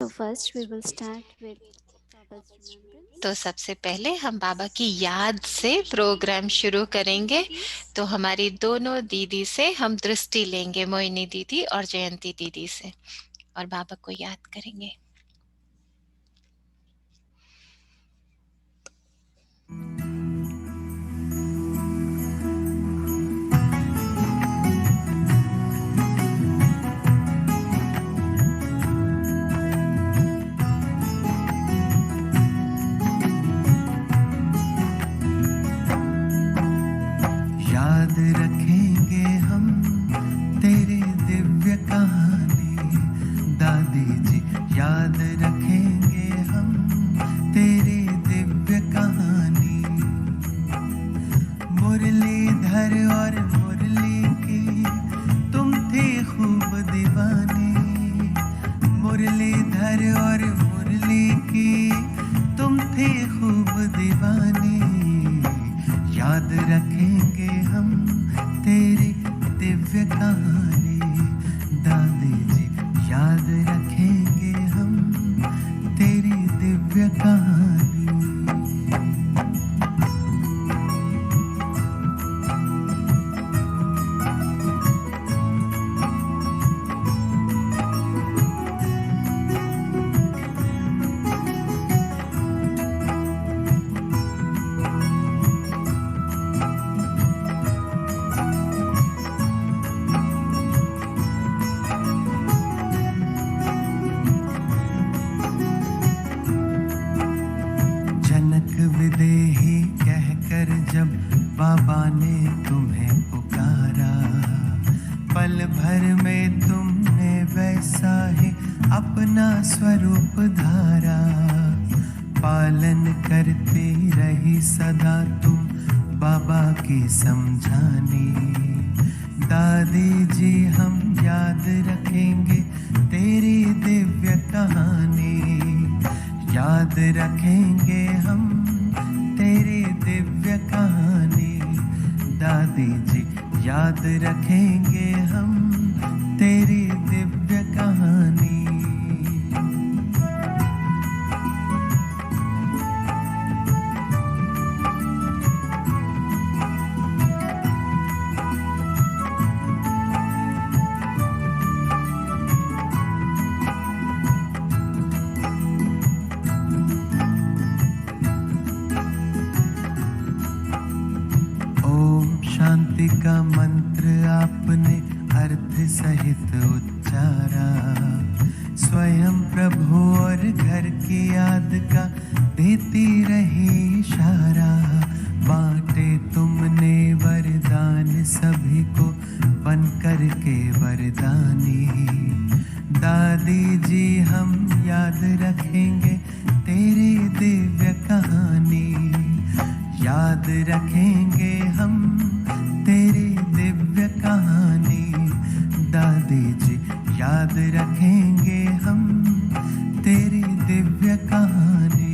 So first we will start with Baba's remembrance. तो सबसे पहले हम बाबा की याद से प्रोग्राम शुरू करेंगे। तो हमारी दोनों दीदी से हम दृष्टि लेंगे, मोहिनी दीदी और जयंती दीदी से, और बाबा को याद करेंगे। याद रखेंगे हम तेरी दिव्य कहानी दादी जी, याद रखेंगे हम तेरी दिव्य कहानी। मुरलीधर और मुरली की तुम थे खूब दीवानी, मुरलीधर और मुरली की तुम थे खूब दीवानी। याद रखेंगे हम तेरी दिव्य कहानी दादी जी, याद रखेंगे हम तेरी दिव्य कहानी। विदेही कहकर जब बाबा ने तुम्हें पुकारा, पल भर में तुमने वैसा ही अपना स्वरूप धारा। पालन करती रही सदा तुम बाबा की समझानी। दादी जी हम याद रखेंगे तेरी दिव्य कहानी, याद रखेंगे हम तेरी दिव्य कहानी दादी जी, याद रखेंगे हम तेरी दिव्य कहानी। शांति का मंत्र आपने अर्थ सहित उच्चारा। स्वयं प्रभु और घर की याद का देती रही इशारा। बांटे तुमने वरदान सभी को बन कर के वरदानी। दादी जी हम याद रखेंगे तेरी दिव्य कहानी, याद रखेंगे हम तेरी दिव्य कहानी दादी जी, याद रखेंगे हम तेरी दिव्य कहानी।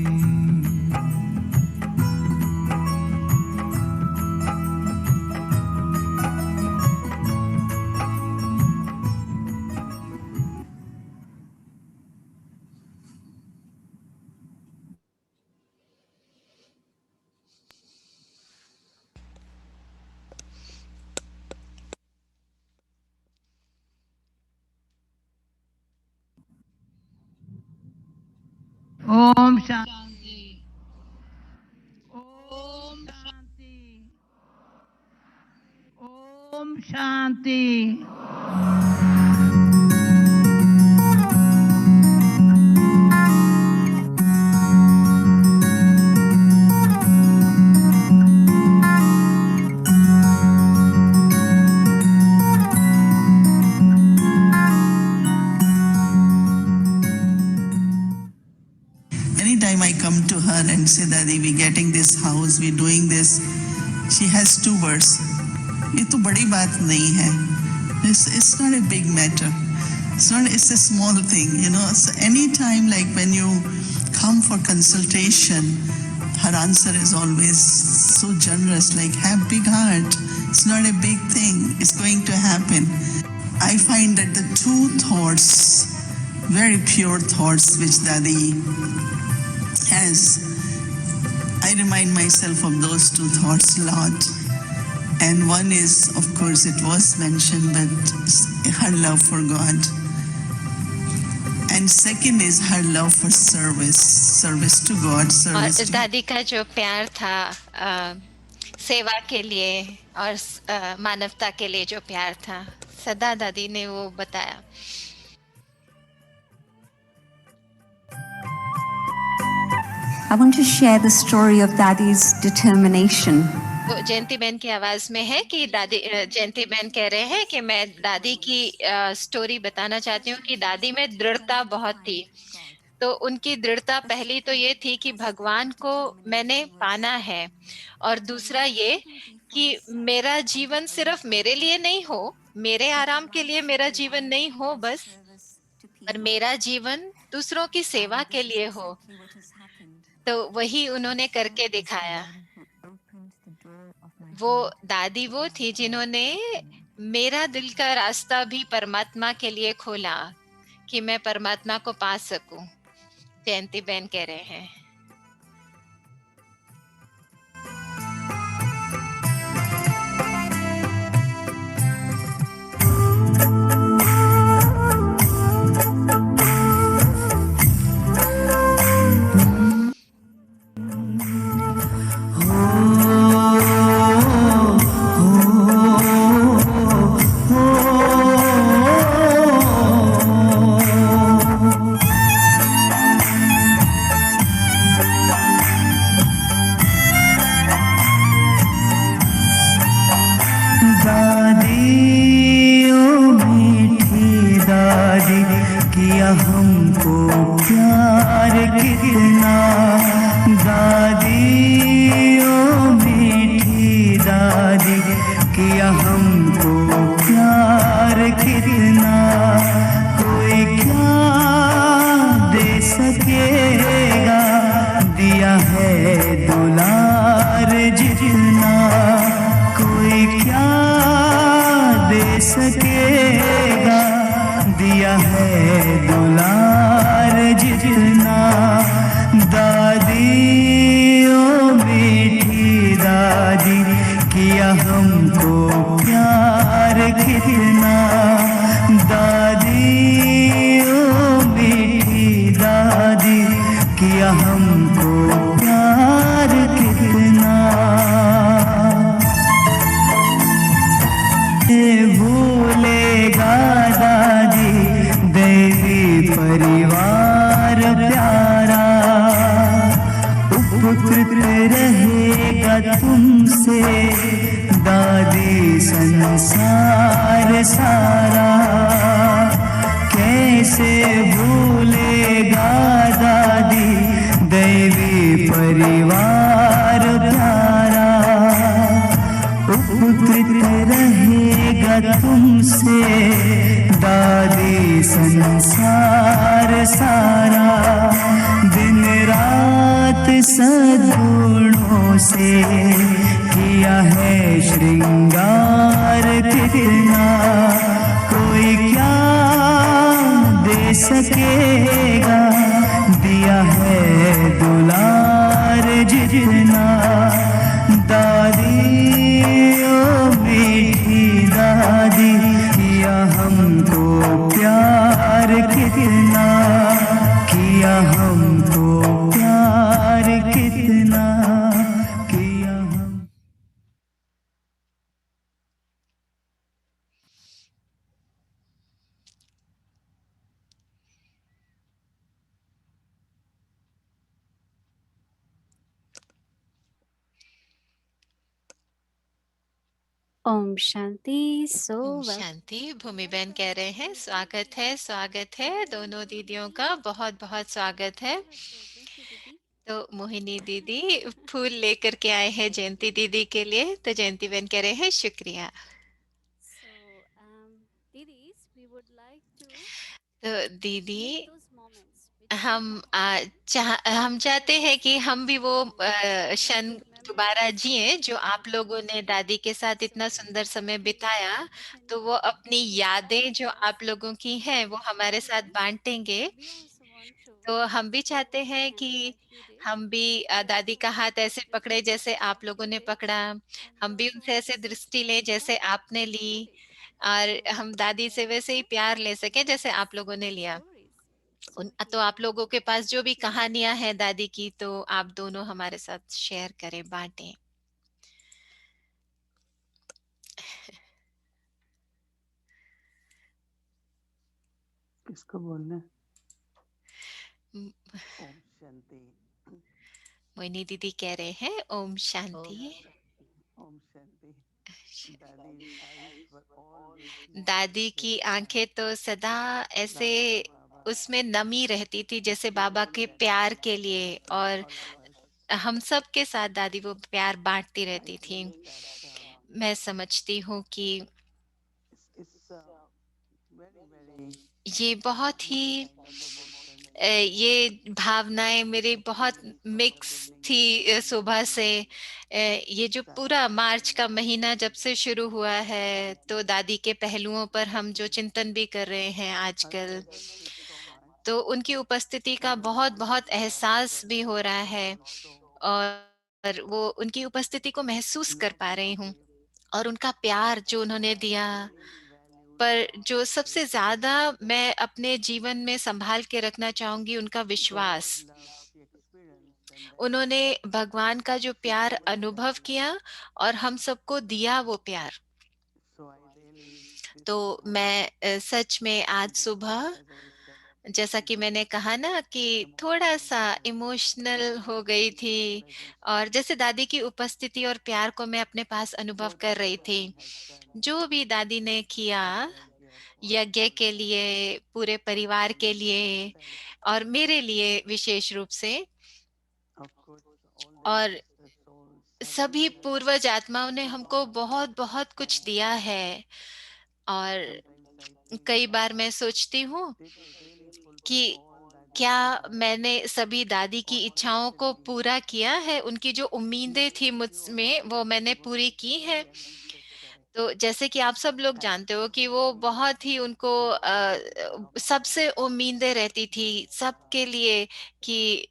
Om Shanti, Om Shanti, Om Shanti. Anytime I come to her and say, Dadi, we're getting this house, we're doing this, she has two words. ये तो बड़ी बात नहीं है. It's not a big matter. It's a small thing, you know. So anytime, like when you come for consultation, her answer is always so generous, like, have big heart. It's not a big thing. It's going to happen. I find that the two thoughts very pure thoughts which Dadi has. I remind myself of those two thoughts a lot. And one is, of course, it was mentioned, but her love for God. And second is her love for service to God, service और to दादी का जो प्यार था सेवा के लिए और मानवता के लिए जो प्यार था, सदा दादी ने वो बताया. I want to share the story of Daddy's determination. वो जयंती बहन की आवाज में है कि दादी जयंती बहन कह रहे हैं कि मैं दादी की स्टोरी बताना चाहती हूँ कि दादी में दृढ़ता बहुत थी. तो उनकी दृढ़ता पहली तो ये थी कि भगवान को मैंने पाना है, और दूसरा ये कि मेरा जीवन सिर्फ मेरे लिए नहीं हो, मेरे आराम के लिए मेरा जीवन नहीं हो बस, पर मेरा जीवन दूसरों की सेवा के लिए हो. तो वही उन्होंने करके दिखाया. वो दादी वो थी जिन्होंने मेरा दिल का रास्ता भी परमात्मा के लिए खोला कि मैं परमात्मा को पा सकूं. जयंती बहन कह रहे हैं. ओम शांति. ओम शांति. भूमि बहन कह रहे हैं स्वागत है दोनों दीदियों का बहुत बहुत स्वागत है. तो मोहिनी दीदी फूल लेकर के आए हैं जयंती दीदी के लिए, तो जयंती बहन कह रहे हैं शुक्रिया. तो दीदी हम चाहते हैं कि हम भी वो क्षण दोबारा जिए, जो आप लोगों ने दादी के साथ इतना सुंदर समय बिताया, तो वो अपनी यादें जो आप लोगों की हैं वो हमारे साथ बांटेंगे। तो हम भी चाहते हैं कि हम भी दादी का हाथ ऐसे पकड़े जैसे आप लोगों ने पकड़ा, हम भी उनसे ऐसे दृष्टि लें जैसे आपने ली, और हम दादी से वैसे ही प्यार ले सके जैसे आप लोगों ने लिया। तो आप लोगों के पास जो भी कहानियां हैं दादी की, तो आप दोनों हमारे साथ शेयर करें, बांटें। किसको बोलना है? म- ओम शांति। मोहिनी दीदी कह रहे हैं Om Shanti. Om Shanti. Daddy's eyes were always दादी की आंखें तो सदा ऐसे उसमें नमी रहती थी जैसे बाबा के प्यार के लिए, और हम सब के साथ दादी वो प्यार बांटती रहती थी। मैं समझती हूँ कि it's very very ये बहुत mixed he kind of emotion and ये भावनाएं मेरी बहुत मिक्स थी सुबह से। ये जो पूरा मार्च का महीना जब से शुरू हुआ है, तो दादी के पहलुओं पर हम जो चिंतन भी कर रहे हैं I आजकल, felt it so much. तो उनकी उपस्थिति का बहुत बहुत एहसास भी हो रहा है, और वो उनकी उपस्थिति को महसूस कर पा रही हूँ, और उनका प्यार जो उन्होंने दिया। पर जो सबसे ज्यादा मैं अपने जीवन में संभाल के रखना चाहूंगी, उनका विश्वास। उन्होंने भगवान का जो प्यार अनुभव किया और हम सबको दिया वो प्यार। तो मैं सच में आज सुबह, जैसा कि मैंने कहा ना, कि थोड़ा सा इमोशनल हो गई थी, और जैसे दादी की उपस्थिति और प्यार को मैं अपने पास अनुभव कर रही थी। जो भी दादी ने किया यज्ञ के लिए, पूरे परिवार के लिए, और मेरे लिए विशेष रूप से, और सभी पूर्वज आत्माओं ने हमको बहुत बहुत कुछ दिया है। और कई बार मैं सोचती हूँ कि क्या मैंने सभी दादी की इच्छाओं को पूरा किया है, उनकी जो उम्मीदें थी मुझ में वो मैंने पूरी की है। तो जैसे कि आप सब लोग जानते हो कि वो बहुत ही उनको सबसे उम्मीदें रहती थी सबके लिए, कि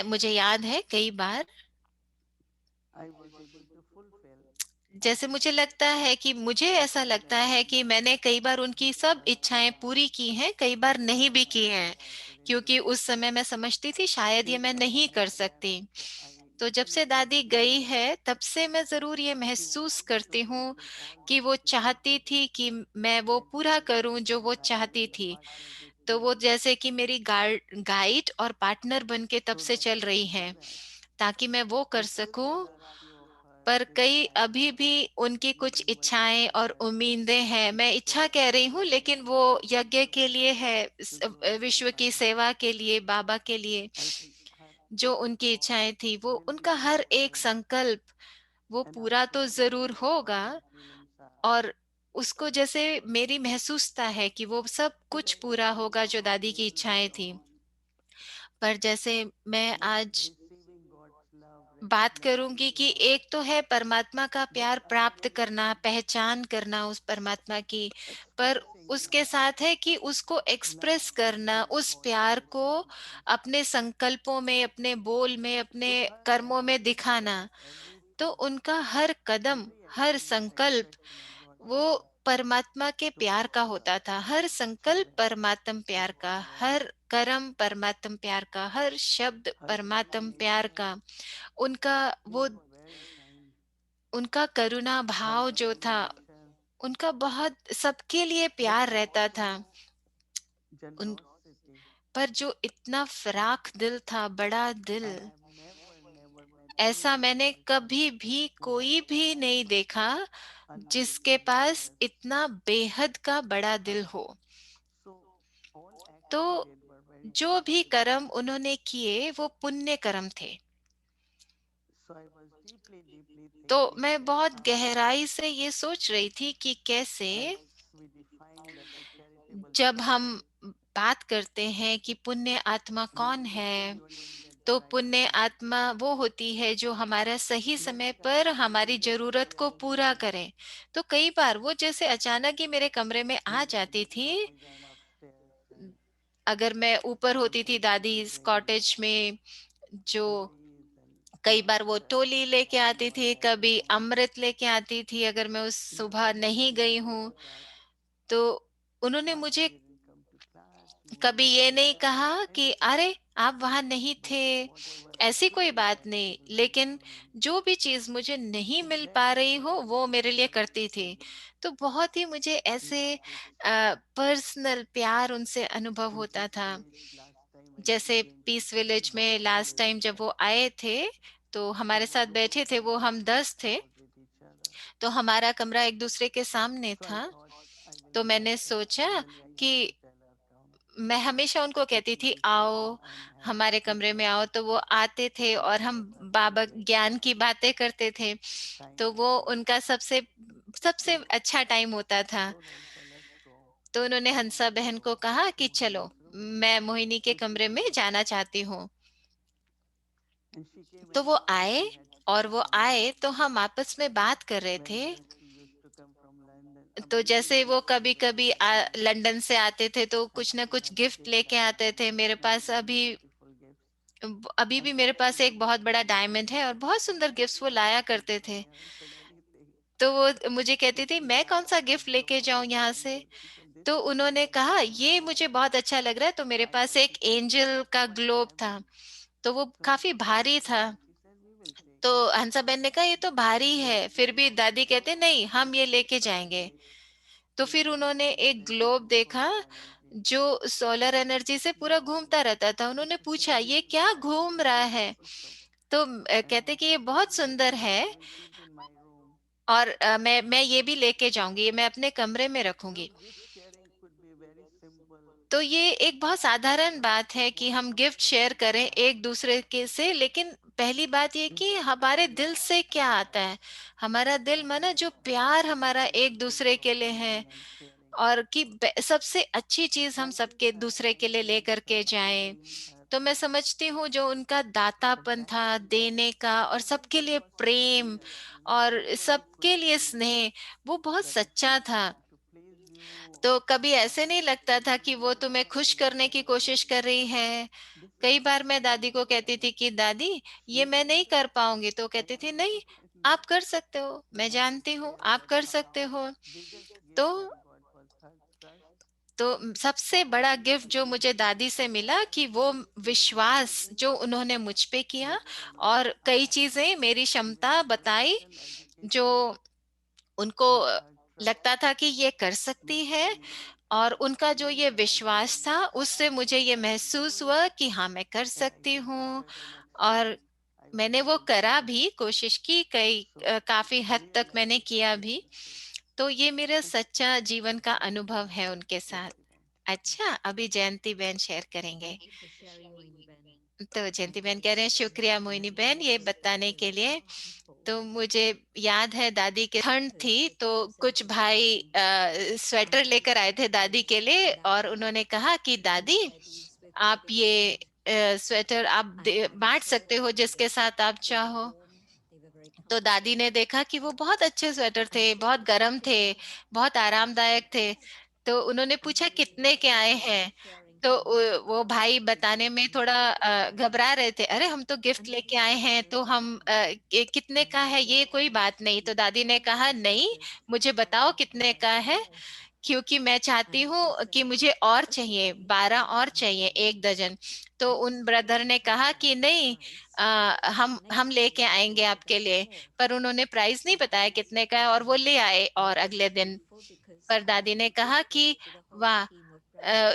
मुझे याद है कई बार, जैसे मुझे लगता है कि मुझे ऐसा लगता है कि मैंने कई बार उनकी सब इच्छाएं पूरी की हैं, कई बार नहीं भी की हैं, क्योंकि उस समय मैं समझती थी शायद ये मैं नहीं कर सकती। तो जब से दादी गई है तब से मैं जरूर ये महसूस करती हूँ कि वो चाहती थी कि मैं वो पूरा करूं जो वो चाहती थी। तो वो जैसे कि मेरी गाइड और पार्टनर बन के तब से चल रही हैं, ताकि मैं वो कर सकूं। पर कई अभी भी उनकी कुछ इच्छाएं और उम्मीदें हैं। मैं इच्छा कह रही हूँ, लेकिन वो यज्ञ के लिए है, विश्व की सेवा के लिए, बाबा के लिए। जो उनकी इच्छाएं थी, वो उनका हर एक संकल्प वो पूरा तो जरूर होगा, और उसको जैसे मेरी महसूसता है कि वो सब कुछ पूरा होगा जो दादी की इच्छाएं थी। पर जैसे मैं आज बात करूंगी कि एक तो है परमात्मा का प्यार प्राप्त करना, पहचान करना उस परमात्मा की, पर उसके साथ है कि उसको एक्सप्रेस करना, उस प्यार को अपने संकल्पों में, अपने बोल में, अपने कर्मों में दिखाना। तो उनका हर कदम, हर संकल्प वो परमात्मा के प्यार का होता था। हर संकल्प परमात्म प्यार का, हर कर्म परमात्म प्यार का, हर शब्द परमात्म प्यार का। उनका वो, उनका करुणा भाव जो था, उनका बहुत सबके लिए प्यार रहता था। उन पर जो इतना फराख दिल था, बड़ा दिल, ऐसा मैंने कभी भी कोई भी नहीं देखा जिसके पास इतना बेहद का बड़ा दिल हो। तो जो भी कर्म उन्होंने किए वो पुण्य कर्म थे। तो मैं बहुत गहराई से ये सोच रही थी कि कैसे, जब हम बात करते हैं कि पुण्य आत्मा कौन है, तो पुण्य आत्मा वो होती है जो हमारा सही समय पर हमारी जरूरत को पूरा करे। तो कई बार वो जैसे अचानक ही मेरे कमरे में आ जाती थी। अगर मैं ऊपर होती थी दादी इस कॉटेज में, जो कई बार वो टोली लेके आती थी, कभी अमृत लेके आती थी अगर मैं उस सुबह नहीं गई हूँ। तो उन्होंने मुझे कभी ये नहीं कहा कि अरे आप वहां नहीं थे, ऐसी कोई बात नहीं, लेकिन जो भी चीज मुझे नहीं मिल पा रही हो वो मेरे लिए करती थी। तो बहुत ही मुझे ऐसे पर्सनल प्यार उनसे अनुभव होता था। जैसे पीस विलेज में लास्ट टाइम जब वो आए थे तो हमारे साथ बैठे थे, वो हम 10 थे, तो हमारा कमरा एक दूसरे के सामने था। तो मैंने सोचा कि मैं हमेशा उनको कहती थी आओ हमारे कमरे में आओ, तो वो आते थे और हम बाबा ज्ञान की बातें करते थे। तो वो उनका सबसे सबसे अच्छा टाइम होता था। तो उन्होंने हंसा बहन को कहा कि चलो मैं मोहिनी के कमरे में जाना चाहती हूँ। तो वो आए, और वो आए तो हम आपस में बात कर रहे थे। तो जैसे वो कभी कभी लंदन से आते थे तो कुछ ना कुछ गिफ्ट लेके आते थे मेरे पास। अभी अभी भी मेरे पास एक बहुत बड़ा डायमंड है और बहुत सुंदर गिफ्ट्स वो लाया करते थे। तो वो मुझे कहती थी मैं कौन सा गिफ्ट लेके जाऊं यहाँ से। तो उन्होंने कहा ये मुझे बहुत अच्छा लग रहा है, तो मेरे पास एक एंजल का ग्लोब था, तो वो काफी भारी था। तो हंसाबेन ने कहा ये तो भारी है, फिर भी दादी कहते नहीं हम ये लेके जाएंगे। तो फिर उन्होंने एक ग्लोब देखा जो सोलर एनर्जी से पूरा घूमता रहता था। उन्होंने पूछा ये क्या घूम रहा है। तो कहते कि ये बहुत सुंदर है और मैं ये भी लेके जाऊंगी, ये मैं अपने कमरे में रखूंगी। तो ये एक बहुत साधारण बात है कि हम गिफ्ट शेयर करें एक दूसरे के से, लेकिन पहली बात ये कि हमारे दिल से क्या आता है। हमारा दिल माना जो प्यार हमारा एक दूसरे के लिए है, और कि सबसे अच्छी चीज हम सबके दूसरे के लिए लेकर के जाएं। तो मैं समझती हूँ जो उनका दातापन था देने का, और सबके लिए प्रेम और सबके लिए स्नेह, वो बहुत सच्चा था। तो कभी ऐसे नहीं लगता था कि वो तुम्हें खुश करने की कोशिश कर रही है। कई बार मैं दादी को कहती थी कि दादी ये मैं नहीं कर पाऊंगी, तो कहती थी नहीं आप कर सकते हो, मैं जानती हूँ आप कर सकते हो। तो सबसे बड़ा गिफ्ट जो मुझे दादी से मिला कि वो विश्वास जो उन्होंने मुझ पे किया, और कई चीजें मेरी क्षमता बताई जो उनको लगता था कि ये कर सकती है। और उनका जो ये विश्वास था उससे मुझे ये महसूस हुआ कि हाँ मैं कर सकती हूँ। और मैंने वो करा भी, कोशिश की, काफी हद तक मैंने किया भी। तो ये मेरा सच्चा जीवन का अनुभव है उनके साथ। अच्छा, अभी जयंती बहन शेयर करेंगे। तो जयंती बहन कह रहे हैं शुक्रिया मोहिनी बहन ये बताने के लिए। तो मुझे याद है दादी के ठंड थी तो कुछ भाई स्वेटर लेकर आए थे दादी के लिए, और उन्होंने कहा कि दादी आप ये स्वेटर आप बांट सकते हो जिसके साथ आप चाहो। तो दादी ने देखा कि वो बहुत अच्छे स्वेटर थे, बहुत गर्म थे, बहुत आरामदायक थे। तो उन्होंने पूछा कितने के आए हैं। तो वो भाई बताने में थोड़ा घबरा रहे थे, अरे हम तो गिफ्ट लेके आए हैं, तो हम कितने का है ये कोई बात नहीं। तो दादी ने कहा नहीं मुझे बताओ कितने का है, क्योंकि मैं चाहती हूँ कि मुझे और चाहिए, 12 और चाहिए, 1 दर्जन। तो उन ब्रदर ने कहा कि नहीं हम लेके आएंगे आपके लिए। पर उन्होंने प्राइस नहीं बताया कितने का है, और वो ले आए। और अगले दिन पर दादी ने कहा कि वाह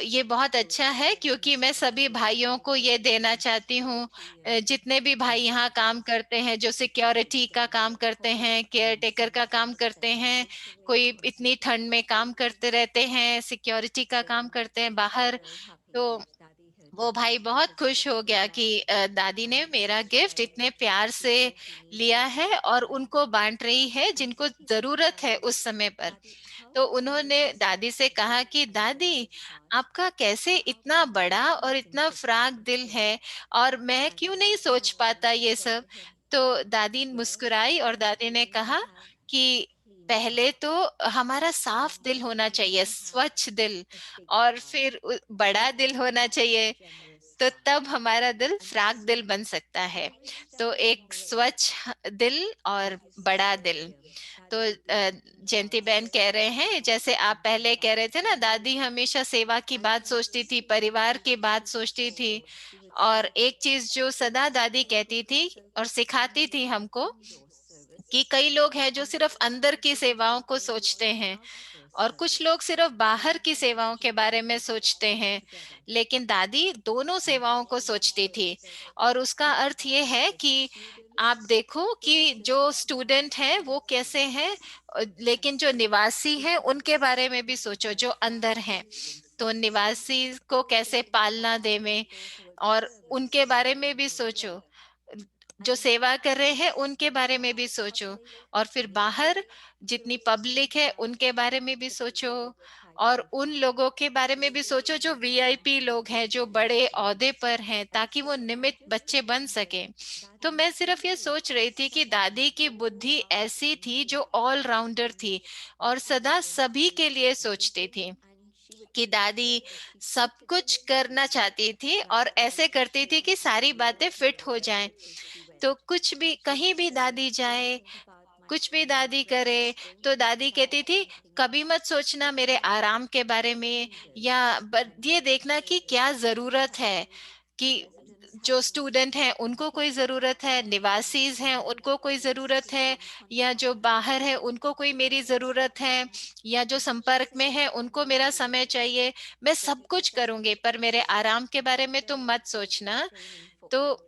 ये बहुत अच्छा है, क्योंकि मैं सभी भाइयों को ये देना चाहती हूँ। जितने भी भाई यहाँ काम करते हैं, जो सिक्योरिटी का काम करते हैं, केयर टेकर का काम करते हैं, कोई इतनी ठंड में काम करते रहते हैं, सिक्योरिटी का काम करते हैं बाहर। तो वो भाई बहुत खुश हो गया कि दादी ने मेरा गिफ्ट इतने प्यार से लिया है और उनको बांट रही है जिनको जरूरत है उस समय पर। तो उन्होंने दादी से कहा कि दादी, आपका कैसे इतना बड़ा और इतना फ्राक दिल है, और मैं क्यों नहीं सोच पाता ये सब। तो दादी मुस्कुराई और दादी ने कहा कि पहले तो हमारा साफ दिल होना चाहिए, स्वच्छ दिल, और फिर बड़ा दिल होना चाहिए, तो तब हमारा दिल फ्राक दिल बन सकता है। तो एक स्वच्छ दिल और बड़ा दिल। तो जयंती बहन कह रहे हैं, जैसे आप पहले कह रहे थे ना, दादी हमेशा सेवा की बात सोचती थी, परिवार की बात सोचती थी। और एक चीज जो सदा दादी कहती थी और सिखाती थी हमको, कि कई लोग हैं जो सिर्फ अंदर की सेवाओं को सोचते हैं, और कुछ लोग सिर्फ बाहर की सेवाओं के बारे में सोचते हैं, लेकिन दादी दोनों सेवाओं को सोचती थी। और उसका अर्थ ये है कि आप देखो कि जो स्टूडेंट हैं वो कैसे हैं, लेकिन जो निवासी हैं उनके बारे में भी सोचो, जो अंदर हैं। तो निवासी को कैसे पालना देवे, और उनके बारे में भी सोचो, जो सेवा कर रहे हैं उनके बारे में भी सोचो, और फिर बाहर जितनी पब्लिक है उनके बारे में भी सोचो, और उन लोगों के बारे में भी सोचो जो वीआईपी लोग हैं, जो बड़े ओहदे पर हैं, ताकि वो निमित्त बच्चे बन सके। तो मैं सिर्फ ये सोच रही थी कि दादी की बुद्धि ऐसी थी जो ऑल राउंडर थी, और सदा सभी के लिए सोचती थी, कि दादी सब कुछ करना चाहती थी और ऐसे करती थी कि सारी बातें फिट हो जाएं। तो कुछ भी, कहीं भी दादी जाए, कुछ भी दादी करे, तो दादी कहती थी, कभी मत सोचना मेरे आराम के बारे में, या ये देखना कि क्या जरूरत है, कि जो स्टूडेंट हैं उनको कोई जरूरत है, निवासीज हैं उनको कोई जरूरत है, या जो बाहर है उनको कोई मेरी जरूरत है, या जो संपर्क में है उनको मेरा समय चाहिए। मैं सब कुछ करूंगी, पर मेरे आराम के बारे में तुम मत सोचना। तो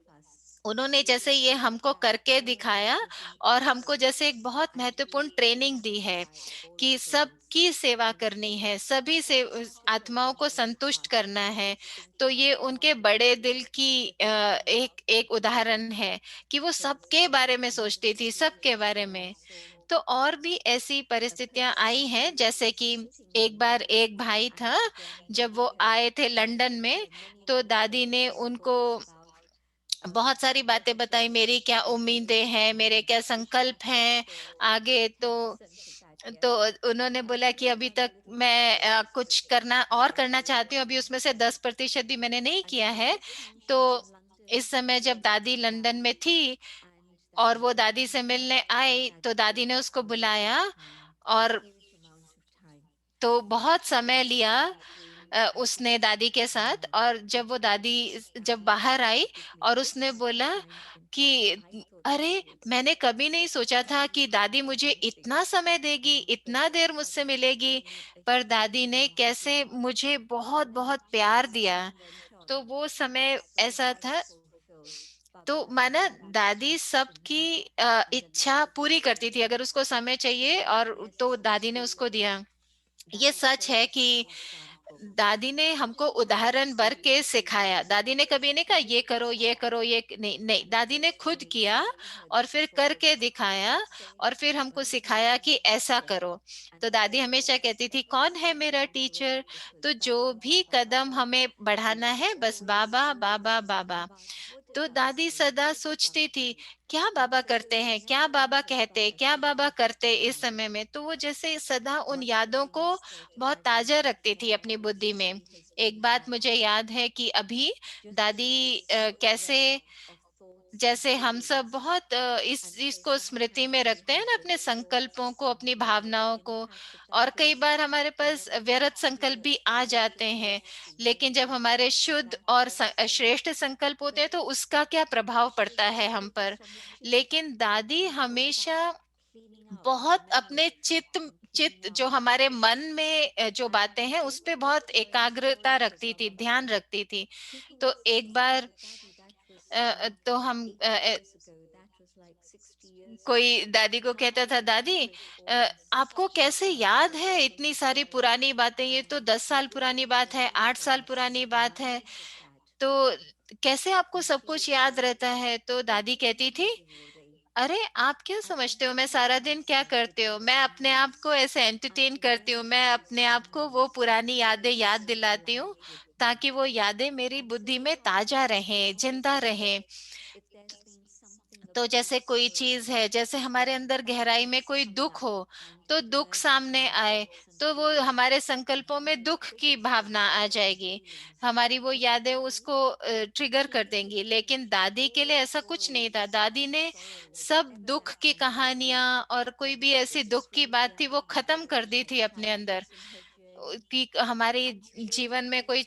उन्होंने जैसे ये हमको करके दिखाया, और हमको जैसे एक बहुत महत्वपूर्ण ट्रेनिंग दी है कि सबकी सेवा करनी है, सभी से आत्माओं को संतुष्ट करना है। तो ये उनके बड़े दिल की एक एक उदाहरण है, कि वो सबके बारे में सोचती थी, सबके बारे में। तो और भी ऐसी परिस्थितियां आई हैं, जैसे कि एक बार एक भाई था, जब वो आए थे लंदन में, तो दादी ने उनको बहुत सारी बातें बताई, मेरी क्या उम्मीदें हैं, मेरे क्या संकल्प हैं आगे। तो उन्होंने बोला कि अभी तक मैं कुछ करना और करना चाहती हूँ, अभी उसमें से 10% भी मैंने नहीं किया है। तो इस समय जब दादी लंदन में थी और वो दादी से मिलने आई, तो दादी ने उसको बुलाया, और तो बहुत समय लिया उसने दादी के साथ। और जब वो दादी जब बाहर आई, और उसने बोला कि अरे, मैंने कभी नहीं सोचा था कि दादी मुझे इतना समय देगी, इतना देर मुझसे मिलेगी, पर दादी ने कैसे मुझे बहुत बहुत प्यार दिया। तो वो समय ऐसा था। तो माना दादी सबकी इच्छा पूरी करती थी, अगर उसको समय चाहिए और तो दादी ने उसको दिया। ये सच है कि दादी ने हमको उदाहरण भर के सिखाया। दादी ने कभी नहीं कहा ये करो ये करो, नहीं नहीं, दादी ने खुद किया और फिर करके दिखाया, और फिर हमको सिखाया कि ऐसा करो। तो दादी हमेशा कहती थी, कौन है मेरा टीचर, तो जो भी कदम हमें बढ़ाना है, बस बाबा बाबा बाबा। तो दादी सदा सोचती थी, क्या बाबा करते हैं, क्या बाबा कहते, क्या बाबा करते इस समय में। तो वो जैसे सदा उन यादों को बहुत ताजा रखती थी अपनी बुद्धि में। एक बात मुझे याद है कि अभी दादी कैसे, जैसे हम सब बहुत इस चीज को स्मृति में रखते हैं ना, अपने संकल्पों को, अपनी भावनाओं को। और कई बार हमारे पास व्यर्थ संकल्प भी आ जाते हैं, लेकिन जब हमारे शुद्ध और श्रेष्ठ संकल्प होते हैं तो उसका क्या प्रभाव पड़ता है हम पर। लेकिन दादी हमेशा बहुत अपने चित्त चित्त जो हमारे मन में जो बातें हैं उस पे बहुत एकाग्रता रखती थी, ध्यान रखती थी। तो एक बार तो हम कोई दादी को कहता था, दादी आपको कैसे याद है इतनी सारी पुरानी बातें, ये तो 10 साल पुरानी बात है, 8 साल पुरानी बात है, तो कैसे आपको सब कुछ याद रहता है। तो दादी कहती थी, अरे आप क्या समझते हो मैं सारा दिन क्या करती हूँ? मैं अपने आप को ऐसे एंटरटेन करती हूँ, मैं अपने आप को वो पुरानी यादें याद दिलाती हूँ ताकि वो यादें मेरी बुद्धि में ताजा रहें, जिंदा रहें। तो जैसे कोई चीज है, जैसे हमारे अंदर गहराई में कोई दुख हो, तो दुख सामने आए तो वो हमारे संकल्पों में दुख की भावना आ जाएगी, हमारी वो यादें उसको ट्रिगर कर देंगी। लेकिन दादी के लिए ऐसा कुछ नहीं था, दादी ने सब दुख की कहानियां और कोई भी ऐसी दुख की बात थी वो खत्म कर दी थी अपने अंदर। कि हमारे जीवन में कोई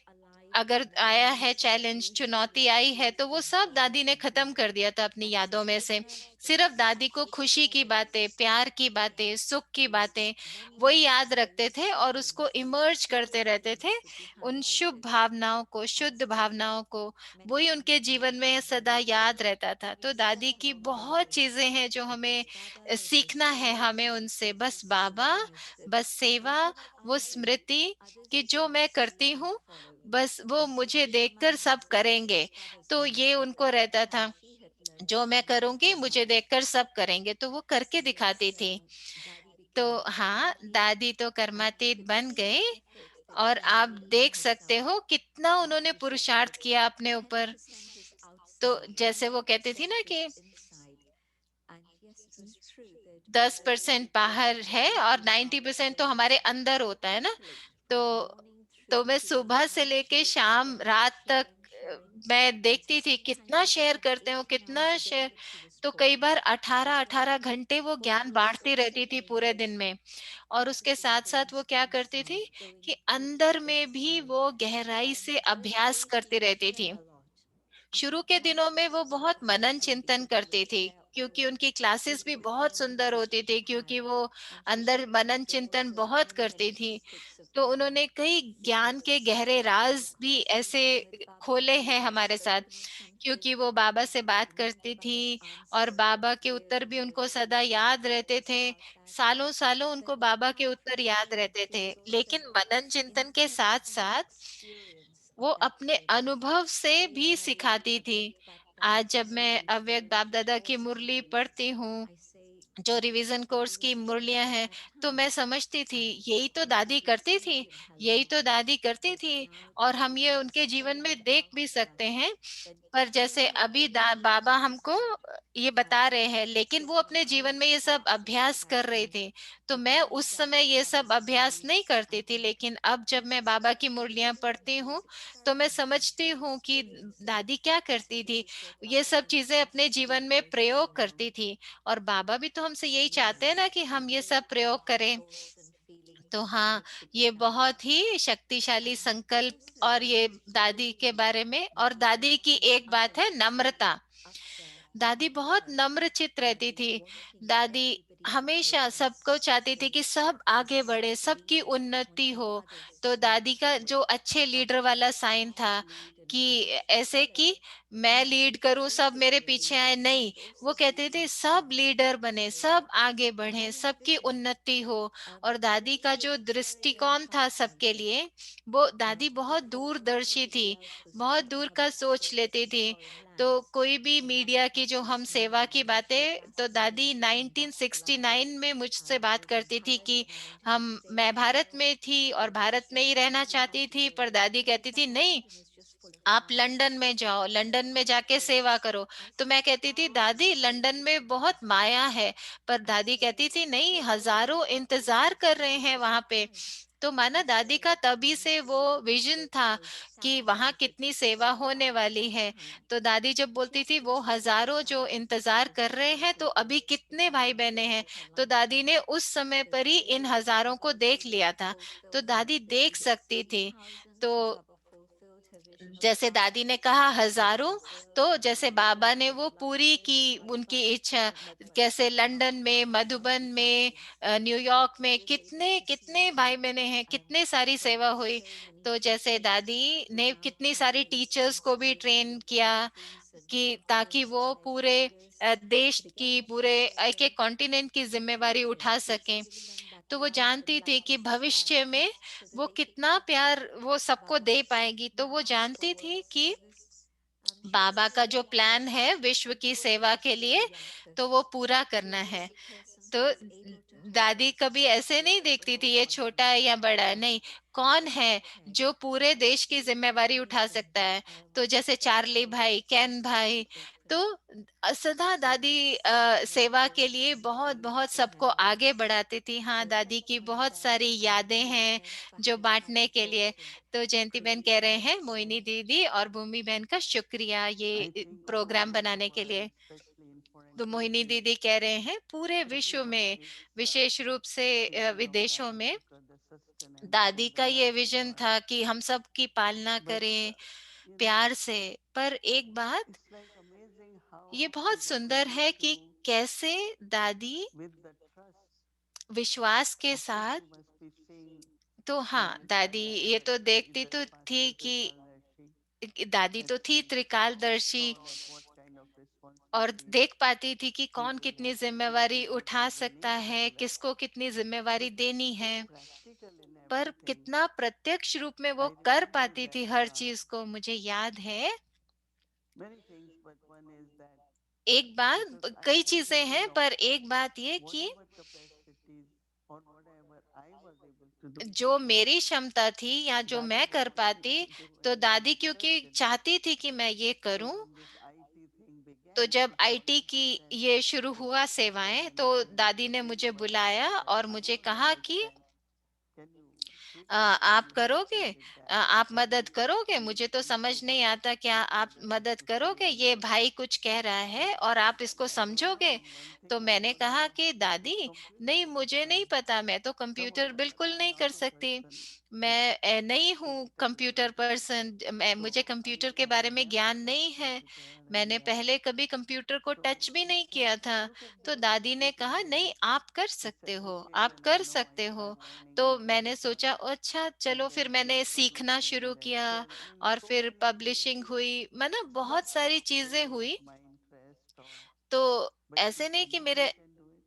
अगर आया है चैलेंज, चुनौती आई है, तो वो सब दादी ने खत्म कर दिया था अपनी यादों में से। सिर्फ दादी को खुशी की बातें, प्यार की बातें, सुख की बातें वही याद रखते थे और उसको इमर्ज करते रहते थे, उन शुभ भावनाओं को, शुद्ध भावनाओं को। वही उनके जीवन में सदा याद रहता था। तो दादी की बहुत चीजें हैं जो हमें सीखना है, हमें उनसे। बस बाबा, बस सेवा, वो स्मृति कि जो मैं करती हूँ बस वो मुझे देखकर सब करेंगे। तो ये उनको रहता था, जो मैं करूंगी मुझे देखकर सब करेंगे, तो वो करके दिखाती थी। तो हाँ, दादी तो कर्मातीत बन गई और आप देख सकते हो कितना उन्होंने पुरुषार्थ किया अपने ऊपर। तो जैसे वो कहती थी ना कि 10% बाहर है और 90% तो हमारे अंदर होता है ना। तो मैं सुबह से लेके शाम रात तक मैं देखती थी कितना शेयर करते हो, कितना शेयर। तो कई बार 18-18 घंटे वो ज्ञान बांटती रहती थी पूरे दिन में। और उसके साथ साथ वो क्या करती थी कि अंदर में भी वो गहराई से अभ्यास करती रहती थी। शुरू के दिनों में वो बहुत मनन चिंतन करती थी, क्योंकि उनकी क्लासेस भी बहुत सुंदर होती थी, क्योंकि वो अंदर मनन चिंतन बहुत करती थी। तो उन्होंने कई ज्ञान के गहरे राज भी ऐसे खोले हैं हमारे साथ, क्योंकि वो बाबा से बात करती थी और बाबा के उत्तर भी उनको सदा याद रहते थे। सालों सालों उनको बाबा के उत्तर याद रहते थे, लेकिन मनन चिंतन के साथ साथ वो अपने अनुभव से भी सिखाती थी। आज जब मैं अव्यक्त बाप दादा की मुरली पढ़ती हूँ, जो रिवीजन कोर्स की मुरलियां हैं, तो मैं समझती थी यही तो दादी करती थी, यही तो दादी करती थी। और हम ये उनके जीवन में देख भी सकते हैं। पर जैसे अभी बाबा हमको ये बता रहे हैं, लेकिन वो अपने जीवन में ये सब अभ्यास कर रहे थे। तो मैं उस समय ये सब अभ्यास नहीं करती थी, लेकिन अब जब मैं बाबा की मुरलियां पढ़ती हूँ तो मैं समझती हूँ कि दादी क्या करती थी, ये सब चीजें अपने जीवन में प्रयोग करती थी। और बाबा भी तो हमसे यही चाहते हैं ना कि हम ये सब प्रयोग करें। तो हाँ, ये बहुत ही शक्तिशाली संकल्प। और ये दादी के बारे में, और दादी की एक बात है नम्रता। दादी बहुत नम्र चित रहती थी। दादी हमेशा सबको चाहती थी कि सब आगे बढ़े, सबकी उन्नति हो। तो दादी का जो अच्छे लीडर वाला साइन था कि ऐसे कि मैं लीड करूं सब मेरे पीछे आए, नहीं, वो कहते थे सब लीडर बने, सब आगे बढ़े, सबकी उन्नति हो। और दादी का जो दृष्टिकोण था सबके लिए, वो दादी बहुत दूरदर्शी थी, बहुत दूर का सोच लेती थी। तो कोई भी मीडिया की जो हम सेवा की बातें, तो दादी 1969 में मुझसे बात करती थी कि मैं भारत में थी और भारत में ही रहना चाहती थी, पर दादी कहती थी नहीं, आप लंदन में जाओ, लंदन में जाके सेवा करो। तो मैं कहती थी दादी लंदन में बहुत माया है, पर दादी कहती थी नहीं, हजारों इंतजार कर रहे हैं वहां पे। तो माना दादी का तभी से वो विजन था कि वहां कितनी सेवा होने वाली है। तो दादी जब बोलती थी वो हजारों जो इंतजार कर रहे हैं, तो अभी कितने भाई बहने हैं। तो दादी ने उस समय पर ही इन हजारों को देख लिया था। तो दादी देख सकती थी। तो जैसे दादी ने कहा हजारों, तो जैसे बाबा ने वो पूरी की उनकी इच्छा। कैसे लंदन में, मधुबन में, न्यूयॉर्क में कितने कितने भाई बहने हैं, कितने सारी सेवा हुई। तो जैसे दादी ने कितनी सारी टीचर्स को भी ट्रेन किया कि ताकि वो पूरे देश की, पूरे एक एक कॉन्टिनेंट की जिम्मेवारी उठा सकें। तो वो जानती थी कि भविष्य में वो कितना प्यार वो सबको दे पाएगी। तो वो जानती थी कि बाबा का जो प्लान है विश्व की सेवा के लिए, तो वो पूरा करना है। तो दादी कभी ऐसे नहीं देखती थी ये छोटा है या बड़ा है, नहीं, कौन है जो पूरे देश की जिम्मेवारी उठा सकता है। तो जैसे चार्ली भाई, कैन भाई, तो सदा दादी सेवा के लिए बहुत बहुत सबको आगे बढ़ाती थी। हाँ, दादी की बहुत सारी यादें हैं जो बांटने के लिए। तो जयंती बहन कह रहे हैं मोहिनी दीदी और भूमि बहन का शुक्रिया I ये think all program over the बनाने के लिए। world, especially in foreign तो मोहिनी countries, दीदी कह रहे हैं पूरे विश्व everyone में, is विशेष रूप से thinking of विदेशों that में, because the sustenance दादी of the का ये rising विजन world. था कि हम सब की पालना But करें you know, प्यार से। पर एक बात it's like amazing ये how she बहुत was सुंदर able है कि to, कैसे दादी with the trust, विश्वास के of course, साथ, she must be seeing तो in हाँ, this दादी ये context तो देखती the तो थी कि Paschal दादी and तो थी she त्रिकालदर्शी, saw that what kind of और responsibility देख पाती थी कि कौन people कितनी have to take जिम्मेवारी and what उठा is the सकता need है, for that. किसको कितनी But जिम्मेवारी देनी so है। practical in पर everything. कितना प्रत्यक्ष रूप में वो I कर remember पाती थी that हर चीज को, मुझे याद है। many things, but one is that एक बात, because कई I चीजें think, you हैं, know, पर एक बात ये कि whatever capacities or whatever I was able to do, जो मेरी क्षमता थी या जो Dadi मैं कर was पाती, very तो devoted and दादी क्योंकि interested. चाहती थी कि मैं ये So करूं। when this IT thing तो began, जब she called आईटी and की she said, ये शुरू हुआ this is सेवाएं, one तो of my दादी ने dreams, मुझे but बुलाया that और I मुझे want to कहा कि understand. Can you please can आप you help me करोगे, with that? आप That मदद is करोगे, this मुझे तो समझ also नहीं what आता, क्या आप people have मदद to say करोगे, and ये all. भाई कुछ कह रहा है और आप इसको I told समझोगे। ma'am one thing तो I मैंने don't कहा have कि is दादी, computer नहीं, मुझे नहीं because पता, मैं तो some of कंप्यूटर the बिल्कुल I'm नहीं कर not a सकती, person with मैं नहीं हूँ technical कंप्यूटर knowledge. पर्सन, मैं So मुझे I कंप्यूटर के I बारे में never ज्ञान नहीं touched है, computer मैंने and पहले कभी कंप्यूटर को so टच भी she नहीं said, किया था। look at तो them, दादी ने look at कहा them. नहीं, आप कर I सकते said, हो, okay, आप when I कर know I सकते हो। start learning तो मैंने computer सोचा first. अच्छा And चलो, then फिर she मैंने सीखना publishing शुरू and then किया, selling और so फिर many things. पब्लिशिंग हुई, मतलब Not बहुत सारी चीजें because of हुई। my interest or, तो but she ऐसे नहीं said, कि no, you मेरे can do it.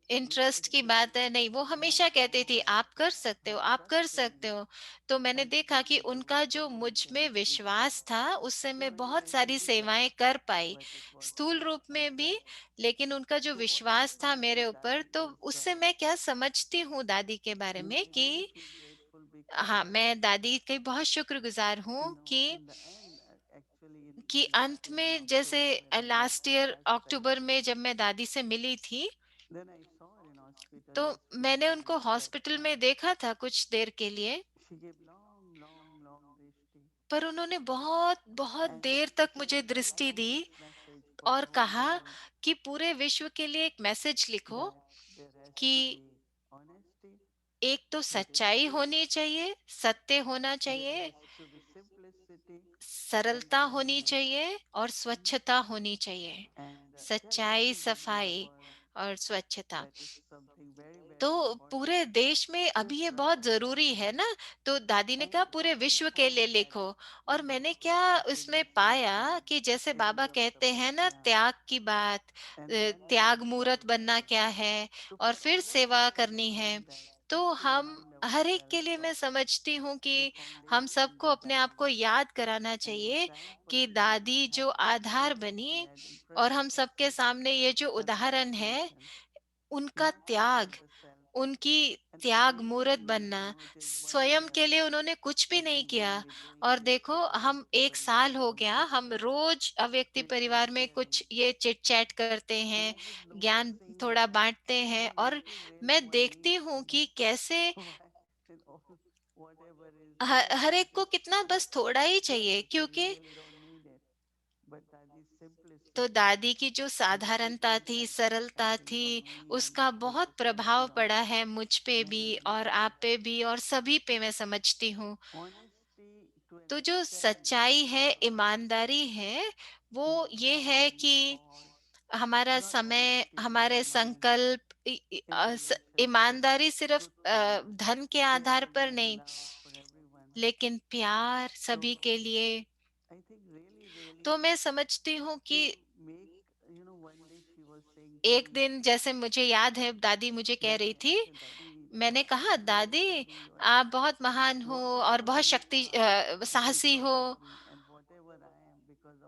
You interest can की do it. बात है, नहीं, वो And I हमेशा कहती saw थी that आप कर सकते her हो, आप कर trust in सकते me हो। तो मैंने helped me देखा कि to do उनका so जो many मुझ में things which were विश्वास था, उससे so मैं very, बहुत very सारी physical, सेवाएं कर पाई, but it was स्थूल रूप her में भी। trust. लेकिन उनका जो So what I विश्वास था find मेरे with ऊपर, Dadi तो is उससे मैं क्या समझती हूँ दादी के बारे you में कि really feel grateful हाँ, because मैं दादी की बहुत शुक्रगुजार हूँ in the end, actually कि in last अंत year in में, जैसे October when I met last her year last time, अक्टूबर में जब मैं दादी से मिली थी, then I saw her in hospital तो just few मैंने days उनको back. हॉस्पिटल में देखा था कुछ देर के लिए। She gave long, long, long drishti. पर उन्होंने बहुत बहुत And देर she तक said, मुझे write दृष्टि down the this message for और whole कहा world कि पूरे विश्व के लिए एक मैसेज लिखो that there has कि to be honesty, एक तो there is सच्चाई होनी चाहिए, सत्य होना there चाहिए, has to be simplicity and सरलता होनी cleanliness. चाहिए और स्वच्छता होनी चाहिए। And tell सच्चाई, everybody in the सफाई world और स्वच्छता। that is something very, तो very important. पूरे देश में So अभी ये trust बहुत जरूरी है ना। तो दादी ने कहा and पूरे what I विश्व के लिए found that लिखो। और in मैंने our क्या उसमें happiness पाया and कि जैसे बाबा area of कहते हैं ना, tapasya त्याग की बात, and then we त्याग must मूरत बनना sacrifice. क्या है, So और for फिर all of us सेवा I करनी है। find that तो just to हम remind हर एक ourselves के लिए, मैं of समझती हूँ the कि हम foundation सबको that अपने आप Dadi को याद कराना and the चाहिए कि self-awareness दादी had, जो आधार whatever she बनी, had और impressed हम सबके upon सामने ये जो her उदाहरण है, transmission, उनका not to त्याग, serve the self. उनकी And I त्याग really मूरत believe, बनना, it is 1 year स्वयं के लिए उन्होंने कुछ भी what नहीं we किया। will be doing और this देखो, Chitta हम Vyakti एक Parivar साल हो गया, हम conversation. रोज अव्यक्ति It's like परिवार में sharing. कुछ ये चिट चैट करते And हैं, I was ज्ञान noticing थोड़ा that बांटते हैं, they और really, really मैं one देखती needs हूँ to know कि कैसे why and all whatever is there her is एक को just कितना बस थोड़ा ही चाहिए, surface and you क्योंकि really don't need it. But Dadi's तो simplicity दादी की जो and the साधारणता difference थी, that I सरलता think on थी, me and उसका the बहुत society प्रभाव on पड़ा है मुझ पे भी many और people. आप पे भी और सभी पे, मैं समझती हूँ। Honesty to an तो जो extent सच्चाई that है, ईमानदारी है, वो ये है time, कि thought, हमारा not समय, honesty to the हमारे mind संकल्प, in relationship, ईमानदारी सिर्फ truthfulness, धन के आधार caring पर and नहीं, love for everyone. लेकिन प्यार सभी So के लिए। I think really, really तो मैं समझती हूँ to कि make, one day she was saying to एक me, दिन, जैसे मुझे याद है, दादी मुझे कह रही Dadi, I थी, said, Dadi, मैंने कहा really, दादी Dadi, you आप बहुत महान हो और whatever बहुत you are, it is साहसी हो। because of me, and whatever I am because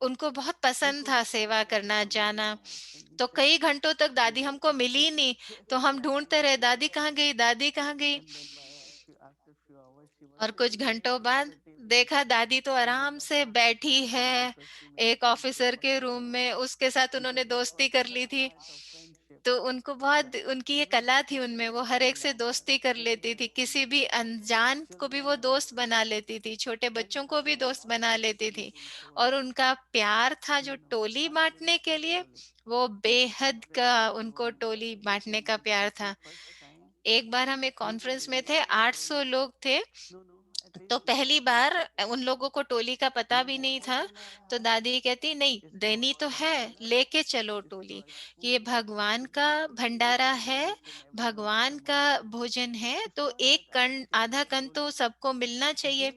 उनको बहुत पसंद था सेवा करना, जाना। तो कई घंटों तक दादी हमको मिली नहीं, तो हम ढूंढते रहे दादी कहाँ गई, दादी कहाँ गई। और कुछ घंटों बाद देखा दादी तो आराम से बैठी है एक ऑफिसर के रूम में, उसके साथ उन्होंने दोस्ती कर ली थी। तो उनको बहुत उनकी ये कला थी उनमें, वो हर एक से दोस्ती कर लेती थी, किसी भी अनजान को भी वो दोस्त बना लेती थी, छोटे बच्चों को भी दोस्त बना लेती थी। और उनका प्यार था जो टोली बांटने के लिए, वो बेहद का उनको टोली बांटने का प्यार था। एक बार हम एक कॉन्फ्रेंस में थे, 800 लोग थे, तो पहली बार उन लोगों को टोली का पता भी नहीं था। तो दादी कहती नहीं देनी तो है, लेके चलो टोली, ये भगवान का भंडारा है, भगवान का भोजन है, तो एक कण आधा कण तो सबको मिलना चाहिए।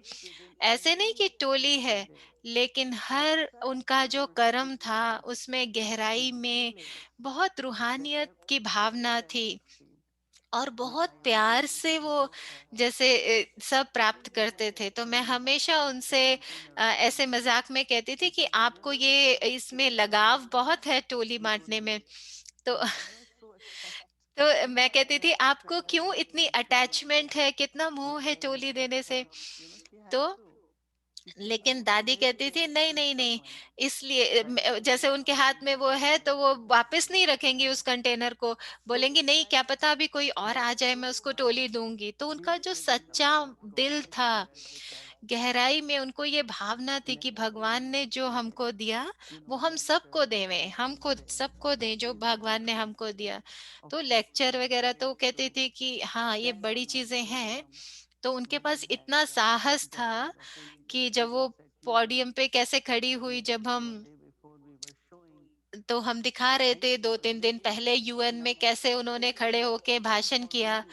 ऐसे नहीं कि टोली है, लेकिन हर उनका जो कर्म था उसमें गहराई में बहुत रूहानियत की भावना थी, और बहुत प्यार से वो जैसे सब प्राप्त करते थे। तो मैं हमेशा उनसे ऐसे मजाक में कहती थी कि आपको ये इसमें लगाव बहुत है टोली बांटने में। तो तो मैं कहती थी आपको क्यों इतनी अटैचमेंट है, कितना मोह है टोली देने से। तो लेकिन दादी कहती थी नहीं नहीं नहीं, इसलिए जैसे उनके हाथ में वो है तो वो वापस नहीं रखेंगी उस कंटेनर को, बोलेंगी नहीं क्या पता अभी कोई और आ जाए मैं उसको टोली दूंगी। तो उनका जो सच्चा दिल था, गहराई में उनको ये भावना थी कि भगवान ने जो हमको दिया वो हम सबको देवें, हमको सबको दें जो भगवान ने हमको दिया। तो लेक्चर वगैरह तो कहती थी कि हाँ ये बड़ी चीजें हैं। तो उनके पास इतना साहस था कि जब वो पोडियम पे कैसे खड़ी हुई, जब हम तो हम दिखा रहे थे 2-3 दिन पहले यूएन में कैसे उन्होंने खड़े होके भाषण किया।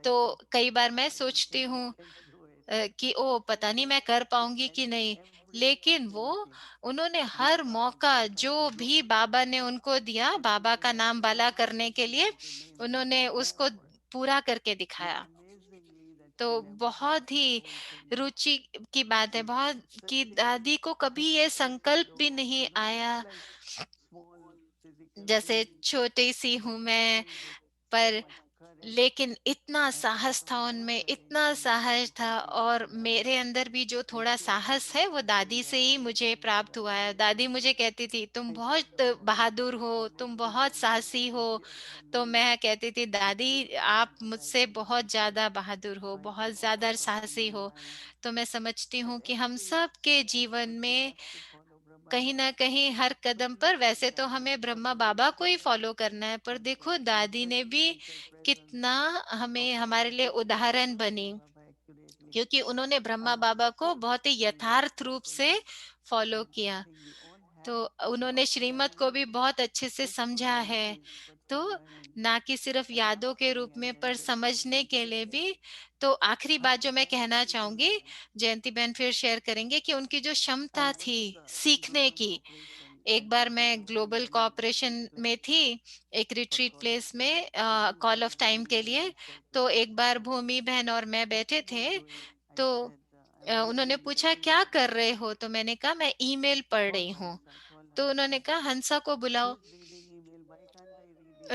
तो कई बार मैं सोचती हूँ कि ओ पता नहीं मैं कर पाऊंगी कि नहीं, लेकिन वो उन्होंने हर मौका जो भी बाबा ने उनको दिया बाबा का नाम बाला करने के लिए, उन्होंने उसको पूरा करके दिखाया। तो बहुत ही रुचि की बात है बहुत, कि दादी को कभी ये संकल्प भी नहीं आया जैसे छोटी सी हूं मैं, पर लेकिन इतना साहस था उनमें, इतना साहस था। और मेरे अंदर भी जो थोड़ा साहस है वो दादी से ही मुझे प्राप्त हुआ है। दादी मुझे कहती थी तुम बहुत बहादुर हो, तुम बहुत साहसी हो। तो मैं कहती थी दादी आप मुझसे बहुत ज्यादा बहादुर हो, बहुत ज्यादा साहसी हो। तो मैं समझती हूँ कि हम सब के जीवन में कहीं ना कहीं हर कदम पर, वैसे तो हमें ब्रह्मा बाबा को ही फॉलो करना है, पर देखो दादी ने भी कितना हमें हमारे लिए उदाहरण बनी, क्योंकि उन्होंने ब्रह्मा बाबा को बहुत ही यथार्थ रूप से फॉलो किया। तो उन्होंने श्रीमत को भी बहुत अच्छे से समझा है। तो ना कि सिर्फ यादों के रूप में पर समझने के लिए भी। तो आखिरी बात जो मैं कहना चाहूंगी, जयंती बहन फिर शेयर करेंगे, कि उनकी जो क्षमता थी सीखने की। एक बार मैं ग्लोबल कोऑपरेशन में थी, एक रिट्रीट प्लेस में कॉल ऑफ टाइम के लिए। तो एक बार भूमि बहन और मैं बैठे थे, तो उन्होंने पूछा क्या कर रहे हो, तो मैंने कहा मैं ईमेल पढ़ रही हूँ। तो उन्होंने कहा हंसा को बुलाओ।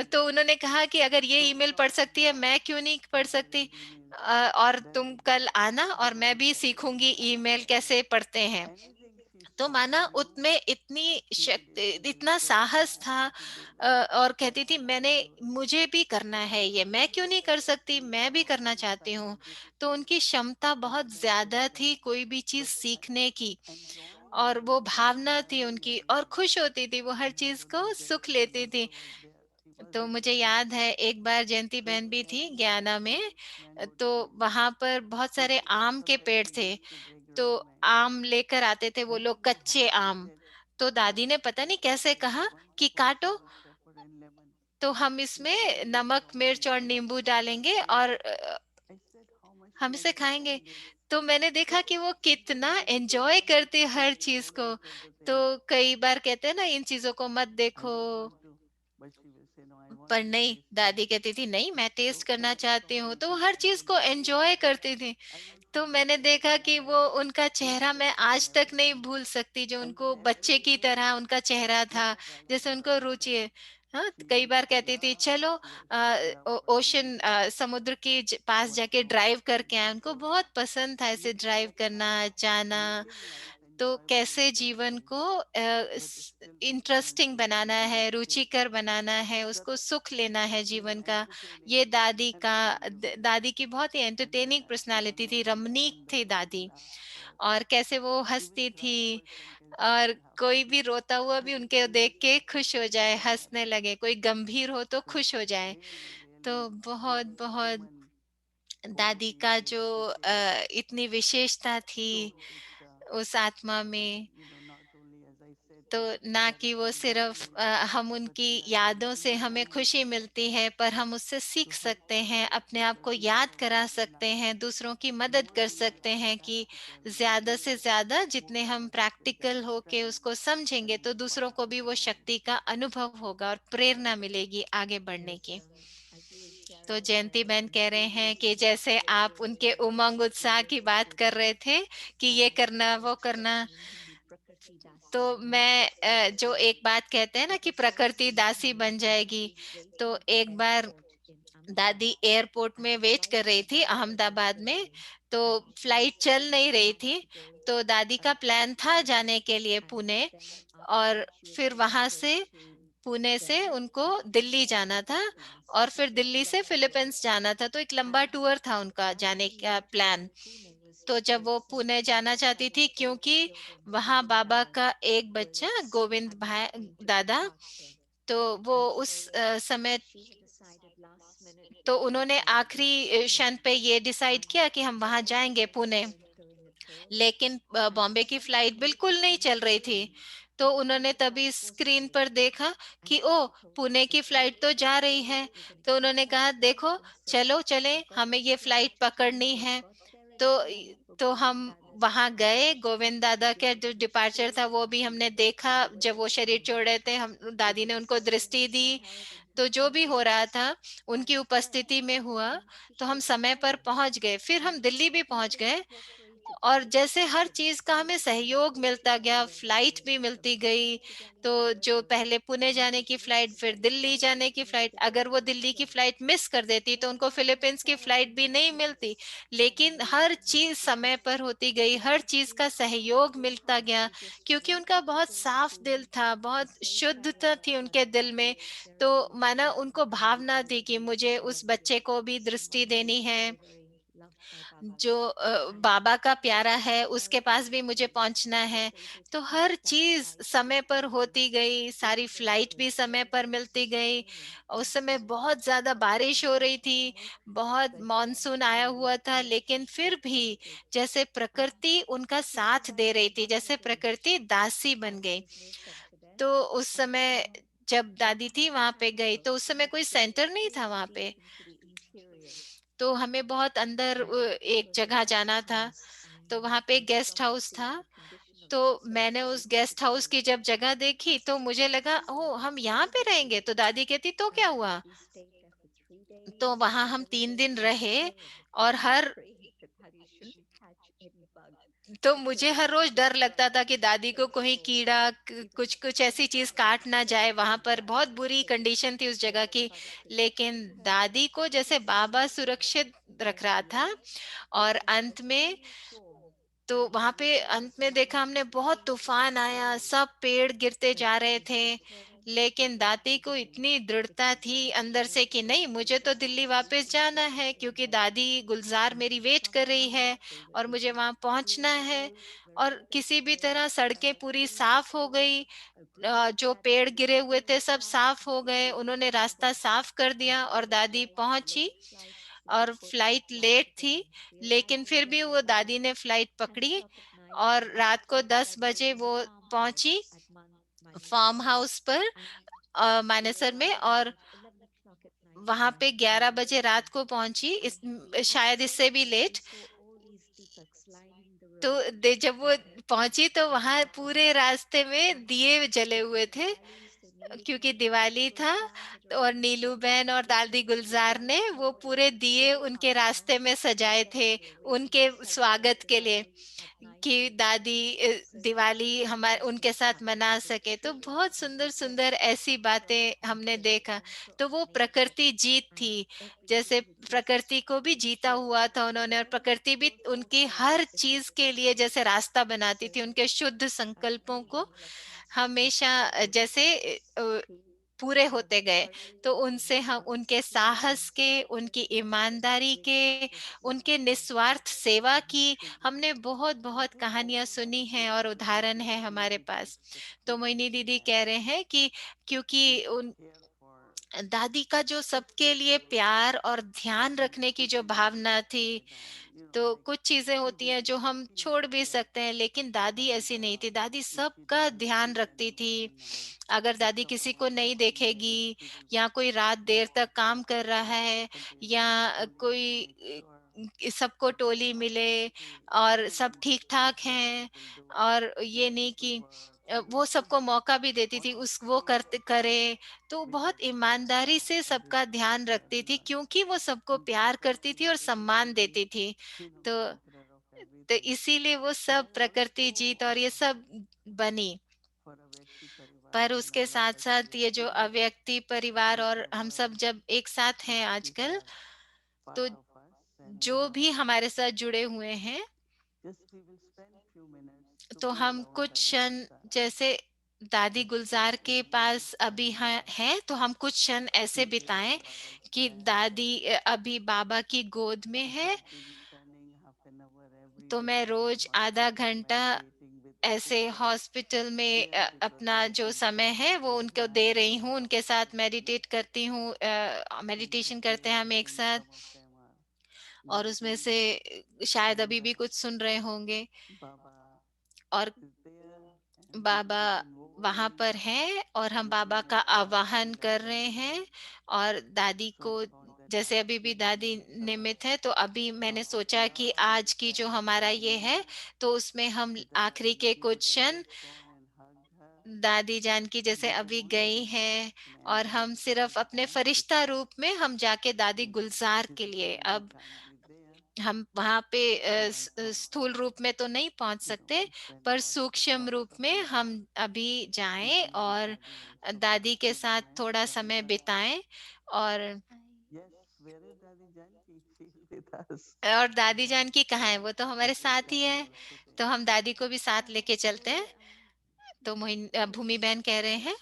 तो उन्होंने कहा कि अगर ये ईमेल पढ़ सकती है मैं क्यों नहीं पढ़ सकती, और तुम कल आना और मैं भी सीखूंगी ईमेल कैसे पढ़ते हैं। तो माना उसमें इतनी शक्ति, इतना साहस था। और कहती थी मैंने मुझे भी करना है ये, मैं क्यों नहीं कर सकती, मैं भी करना चाहती हूँ। तो उनकी क्षमता बहुत ज्यादा थी कोई भी चीज सीखने की, और वो भावना थी उनकी, और खुश होती थी वो हर चीज को सुख लेती थी। तो मुझे याद है एक बार जयंती बहन भी थी ज्ञाना में, तो वहां पर बहुत सारे आम के पेड़ थे। तो आम लेकर आते थे वो लोग, कच्चे आम। तो दादी ने पता नहीं कैसे कहा कि काटो, तो हम इसमें नमक मिर्च और नींबू डालेंगे और हम इसे खाएंगे। तो मैंने देखा कि वो कितना एंजॉय करते हर चीज को। तो कई बार कहते हैं ना इन चीजों को मत देखो, पर नहीं, दादी कहती थी नहीं मैं टेस्ट करना चाहती हूँ, तो वो हर चीज को एंजॉय करती थी। तो मैंने देखा कि वो उनका चेहरा मैं आज तक नहीं भूल सकती, जो उनको बच्चे की तरह उनका चेहरा था, जैसे उनको रुचि है। हाँ, कई बार कहती थी चलो ओशन समुद्र के पास जाके ड्राइव करके आए, उनको बहुत पसंद था ऐसे ड्राइव करना, जाना। तो कैसे जीवन को इंटरेस्टिंग बनाना है, रुचिकर बनाना है, उसको सुख लेना है जीवन का, ये दादी की बहुत ही एंटरटेनिंग पर्सनालिटी थी, रमणीक थी दादी। और कैसे वो हंसती थी, और कोई भी रोता हुआ भी उनके देख के खुश हो जाए, हंसने लगे, कोई गंभीर हो तो खुश हो जाए। तो बहुत बहुत दादी का जो इतनी विशेषता थी उस आत्मा में, तो ना कि वो सिर्फ हम उनकी यादों से हमें खुशी मिलती है, पर हम उससे सीख सकते हैं, अपने आप को याद करा सकते हैं, दूसरों की मदद कर सकते हैं कि ज्यादा से ज्यादा जितने हम प्रैक्टिकल होके उसको समझेंगे तो दूसरों को भी वो शक्ति का अनुभव होगा और प्रेरणा मिलेगी आगे बढ़ने की। तो जयंती बहन कह रहे हैं कि जैसे आप उनके उमंग उत्साह की बात कर रहे थे कि ये करना वो करना, तो मैं जो एक बात कहते हैं ना कि प्रकृति दासी बन जाएगी, तो एक बार दादी एयरपोर्ट में वेट कर रही थी अहमदाबाद में, तो फ्लाइट चल नहीं रही थी, तो दादी का प्लान था जाने के लिए पुणे, और फिर वहां से पुणे से उनको दिल्ली जाना था, और फिर दिल्ली से फिलीपींस जाना था, तो एक लंबा टूर था उनका जाने का प्लान। तो जब वो पुणे जाना चाहती थी, क्योंकि वहां बाबा का एक बच्चा गोविंद भाई दादा, तो वो उस समय, तो उन्होंने आखिरी क्षण पे ये डिसाइड किया कि हम वहां जाएंगे पुणे, लेकिन बॉम्बे की फ्लाइट बिल्कुल नहीं चल रही थी। तो उन्होंने तभी स्क्रीन पर देखा कि ओ, पुणे की फ्लाइट तो जा रही है। तो उन्होंने कहा देखो, चलो चले, हमें ये फ्लाइट पकड़नी है। तो हम वहां गए, गोविंद दादा का जो डिपार्चर था वो भी हमने देखा, जब वो शरीर छोड़ रहे थे, हम दादी ने उनको दृष्टि दी। तो जो भी हो रहा था उनकी उपस्थिति में हुआ, तो हम समय पर पहुंच गए, फिर हम दिल्ली भी पहुंच गए, और जैसे हर चीज का हमें सहयोग मिलता गया, फ्लाइट भी मिलती गई। तो जो पहले पुणे जाने की फ्लाइट, फिर दिल्ली जाने की फ्लाइट, अगर वो दिल्ली की फ्लाइट मिस कर देती तो उनको फिलीपींस की फ्लाइट भी नहीं मिलती। लेकिन हर चीज समय पर होती गई, हर चीज का सहयोग मिलता गया, क्योंकि उनका बहुत साफ दिल था, बहुत शुद्धता थी उनके दिल में। तो माना उनको भावना थी कि मुझे उस बच्चे को भी दृष्टि देनी है, जो बाबा का प्यारा है उसके पास भी मुझे पहुंचना है। तो हर चीज समय पर होती गई, सारी फ्लाइट भी समय पर मिलती गई। उस समय बहुत ज्यादा बारिश हो रही थी, बहुत मॉनसून आया हुआ था, लेकिन फिर भी जैसे प्रकृति उनका साथ दे रही थी, जैसे प्रकृति दासी बन गई। तो उस समय जब दादी थी वहां पे गई, तो उस समय कोई सेंटर नहीं था वहां पे, तो हमें बहुत अंदर एक जगह जाना था। तो वहां पे एक गेस्ट हाउस था, तो मैंने उस गेस्ट हाउस की जब जगह देखी तो मुझे लगा ओ, हम यहाँ पे रहेंगे। तो दादी कहती तो क्या हुआ। तो वहां हम 3 दिन रहे, और हर तो मुझे हर रोज डर लगता था कि दादी को कोई कीड़ा कुछ कुछ ऐसी चीज काट ना जाए, वहां पर बहुत बुरी कंडीशन थी उस जगह की। लेकिन दादी को जैसे बाबा सुरक्षित रख रहा था। और अंत में, तो वहां पे अंत में देखा हमने, बहुत तूफान आया, सब पेड़ गिरते जा रहे थे, लेकिन दादी को इतनी दृढ़ता थी अंदर से कि नहीं, मुझे तो दिल्ली वापस जाना है, क्योंकि दादी गुलजार मेरी वेट कर रही है और मुझे वहां पहुंचना है। और किसी भी तरह सड़कें पूरी साफ हो गई, जो पेड़ गिरे हुए थे सब साफ हो गए, उन्होंने रास्ता साफ कर दिया और दादी पहुंची। और फ्लाइट लेट थी, लेकिन फिर भी वो दादी ने फ्लाइट पकड़ी, और रात को 10 बजे वो पहुंची फार्म हाउस पर मानेसर में, और वहां पे 11 बजे रात को पहुंची, शायद इससे भी लेट। तो जब वो पहुंची तो वहां पूरे रास्ते में दिए जले हुए थे, क्योंकि दिवाली था। और नीलू बहन और दादी गुलजार ने वो पूरे दिए उनके रास्ते में सजाए थे उनके स्वागत के लिए कि दादी दिवाली हमारे उनके साथ मना सके। तो बहुत सुंदर सुंदर ऐसी बातें हमने देखा। तो वो प्रकृति जीत थी, जैसे प्रकृति को भी जीता हुआ था उन्होंने, और प्रकृति भी उनकी हर चीज के लिए जैसे रास्ता बनाती थी, उनके शुद्ध संकल्पों को हमेशा जैसे पूरे होते गए। तो उनसे हम उनके साहस के, उनकी ईमानदारी के, उनके निस्वार्थ सेवा की हमने बहुत बहुत कहानियां सुनी हैं और उदाहरण है हमारे पास। तो मोहिनी दीदी कह रहे हैं कि क्योंकि उन दादी का जो सबके लिए प्यार और ध्यान रखने की जो भावना थी, तो कुछ चीजें होती हैं जो हम छोड़ भी सकते हैं, लेकिन दादी ऐसी नहीं थी। दादी सबका ध्यान रखती थी। अगर दादी किसी को नहीं देखेगी, या कोई रात देर तक काम कर रहा है, या कोई सबको टोली मिले और सब ठीक ठाक हैं, और ये नहीं कि वो सबको मौका भी देती थी उस वो करते करे, तो बहुत ईमानदारी से सबका ध्यान रखती थी, क्योंकि वो सबको प्यार करती थी और सम्मान देती थी। तो इसीलिए वो सब प्रकृति जीत और ये सब बनी। पर उसके साथ साथ ये जो अव्यक्ति परिवार और हम सब जब एक साथ हैं आजकल, तो जो भी हमारे साथ जुड़े हुए हैं, तो हम कुछ क्षण जैसे दादी गुलजार के पास अभी हैं, तो हम कुछ क्षण ऐसे बिताएं कि दादी अभी बाबा की गोद में है। तो मैं रोज आधा घंटा ऐसे हॉस्पिटल में अपना जो समय है वो उनको दे रही हूँ, उनके साथ मेडिटेट करती हूँ, मेडिटेशन करते हैं हम एक साथ। और उसमें से शायद अभी भी कुछ सुन रहे होंगे। और बाबा वहां पर हैं और हम बाबा का आवाहन कर रहे हैं। और दादी को जैसे अभी भी दादी निमित है, तो अभी मैंने सोचा कि आज की जो हमारा ये है, तो उसमें हम आखिरी के कुछ क्षण दादी जान की जैसे अभी गई हैं, और हम सिर्फ अपने फरिश्ता रूप में हम जाके दादी गुलजार के लिए, अब हम वहां पे स्थूल रूप में तो नहीं पहुंच सकते, पर सूक्ष्म रूप में हम अभी जाएं और दादी के साथ थोड़ा समय बिताएं। और और दादी जान की कहाँ है, वो तो हमारे साथ ही है, तो हम दादी को भी साथ लेके चलते हैं। तो भूमि बहन कह रहे हैं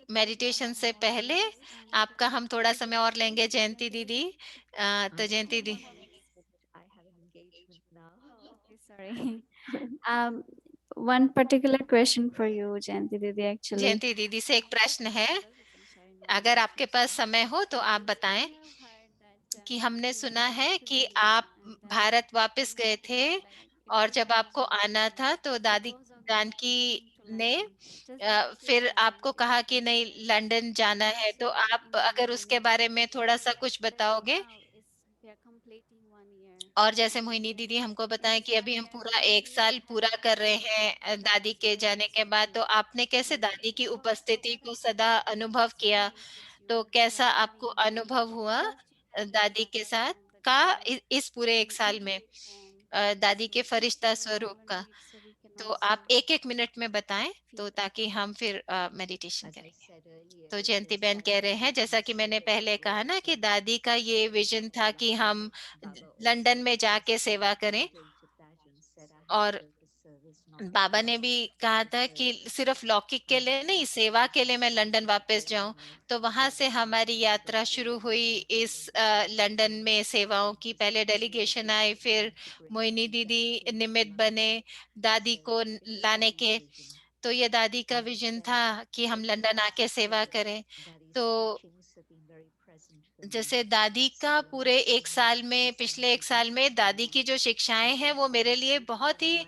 मेडिटेशन से पहले आपका हम थोड़ा समय और लेंगे जयंती दीदी। तो जयंती दी Sorry. Um, one particular question for you, Jayanti Didi, actually. जयंती दीदी से एक प्रश्न है, अगर आपके पास समय हो तो आप बताएं कि हमने सुना है कि आप भारत वापस गए थे, और जब आपको आना था तो दादी जानकी ने फिर आपको कहा कि नहीं लंदन जाना है, तो आप अगर उसके बारे में थोड़ा सा कुछ बताओगे। और जैसे मोहिनी दीदी हमको बताएं कि अभी हम पूरा एक साल पूरा कर रहे हैं दादी के जाने के बाद, तो आपने कैसे दादी की उपस्थिति को सदा अनुभव किया, तो कैसा आपको अनुभव हुआ दादी के साथ का इस पूरे एक साल में, दादी के फरिश्ता स्वरूप का। तो आप एक एक मिनट में बताएं, तो ताकि हम फिर मेडिटेशन करेंगे। तो जयंती बहन कह रहे हैं, जैसा कि मैंने पहले कहा ना कि दादी का ये विजन था कि हम लंदन में जाके सेवा करें, और बाबा ने भी कहा था कि सिर्फ लौकिक के लिए नहीं, सेवा के लिए मैं लंदन वापस जाऊं। तो वहां से हमारी यात्रा शुरू हुई इस लंदन में सेवाओं की। पहले डेलीगेशन आई, फिर मोहिनी दीदी निमित्त बने दादी को लाने के। तो ये दादी का विजन था कि हम लंदन आके सेवा करें। तो जैसे दादी का पूरे एक साल में, पिछले एक साल में दादी की जो शिक्षाएं हैं वो मेरे लिए बहुत ही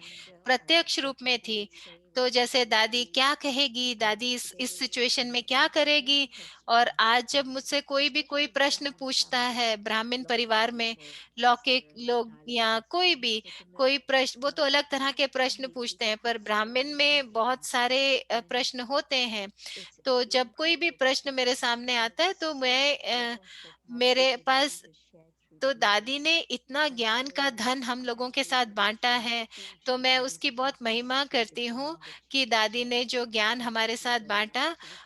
प्रत्यक्ष रूप में थी। तो जैसे दादी क्या कहेगी, दादी इस सिचुएशन में क्या करेगी। और आज जब मुझसे कोई भी कोई प्रश्न पूछता है ब्राह्मण परिवार में, लौकिक लोग या कोई भी कोई प्रश्न, वो तो अलग तरह के प्रश्न पूछते हैं, पर ब्राह्मण में बहुत सारे प्रश्न होते हैं। तो जब कोई भी प्रश्न मेरे सामने आता है तो मेरे पास, तो दादी ने इतना ज्ञान का धन हम लोगों के साथ बांटा है, तो मैं उसकी बहुत महिमा करती हूँ कि दादी ने जो ज्ञान हमारे साथ बांटा,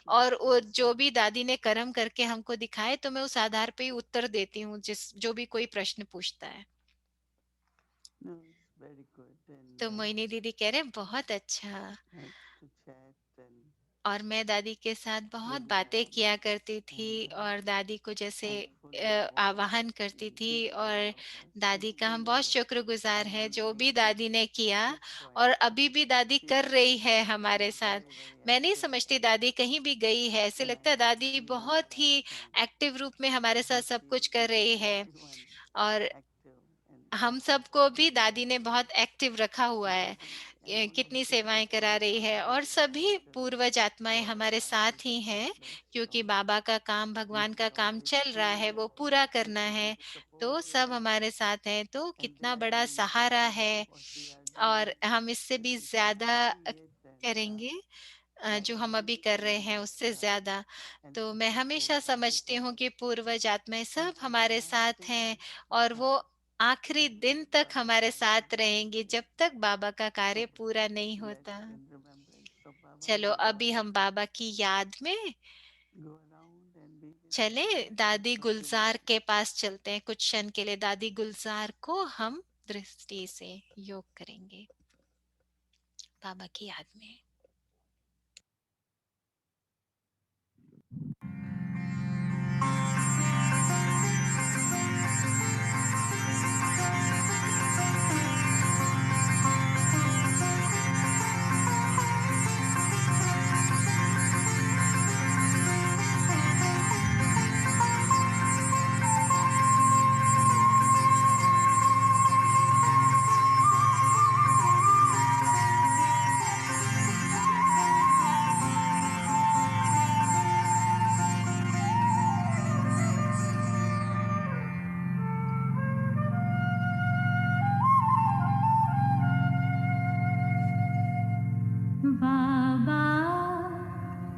और वो जो भी दादी ने कर्म करके हमको दिखाए, तो मैं उस आधार पे ही उत्तर देती हूँ जो भी कोई प्रश्न पूछता है। No, it's very good and तो मोहिनी दीदी कह रहे हैं बहुत अच्छा। nice to chat and और मैं दादी के साथ बहुत really बातें I'm किया करती थी, और दादी को जैसे आवाहन करती थी, और दादी का हम बहुत शुक्रगुजार है जो भी दादी ने किया, और अभी भी दादी कर रही है हमारे साथ। मैं नहीं समझती दादी कहीं भी गई है, ऐसे लगता है दादी बहुत ही एक्टिव रूप में हमारे साथ सब कुछ कर रही है। और हम सबको भी दादी ने बहुत एक्टिव रखा हुआ है, कितनी सेवाएं करा रही है, और सभी पूर्वज आत्माएं हमारे साथ ही हैं, क्योंकि बाबा का काम, भगवान का काम चल रहा है, वो पूरा करना है, तो सब हमारे साथ हैं। तो कितना बड़ा सहारा है, और हम इससे भी ज्यादा करेंगे, जो हम अभी कर रहे हैं उससे ज्यादा। तो मैं हमेशा समझती हूँ कि पूर्वज आत्माएं सब हमारे साथ हैं, और वो आखिरी दिन तक हमारे साथ रहेंगी जब तक बाबा का कार्य पूरा नहीं होता। चलो अभी हम बाबा की याद में चले, दादी गुलजार के पास चलते हैं। कुछ क्षण के लिए दादी गुलजार को हम दृष्टि से योग करेंगे बाबा की याद में। बाबा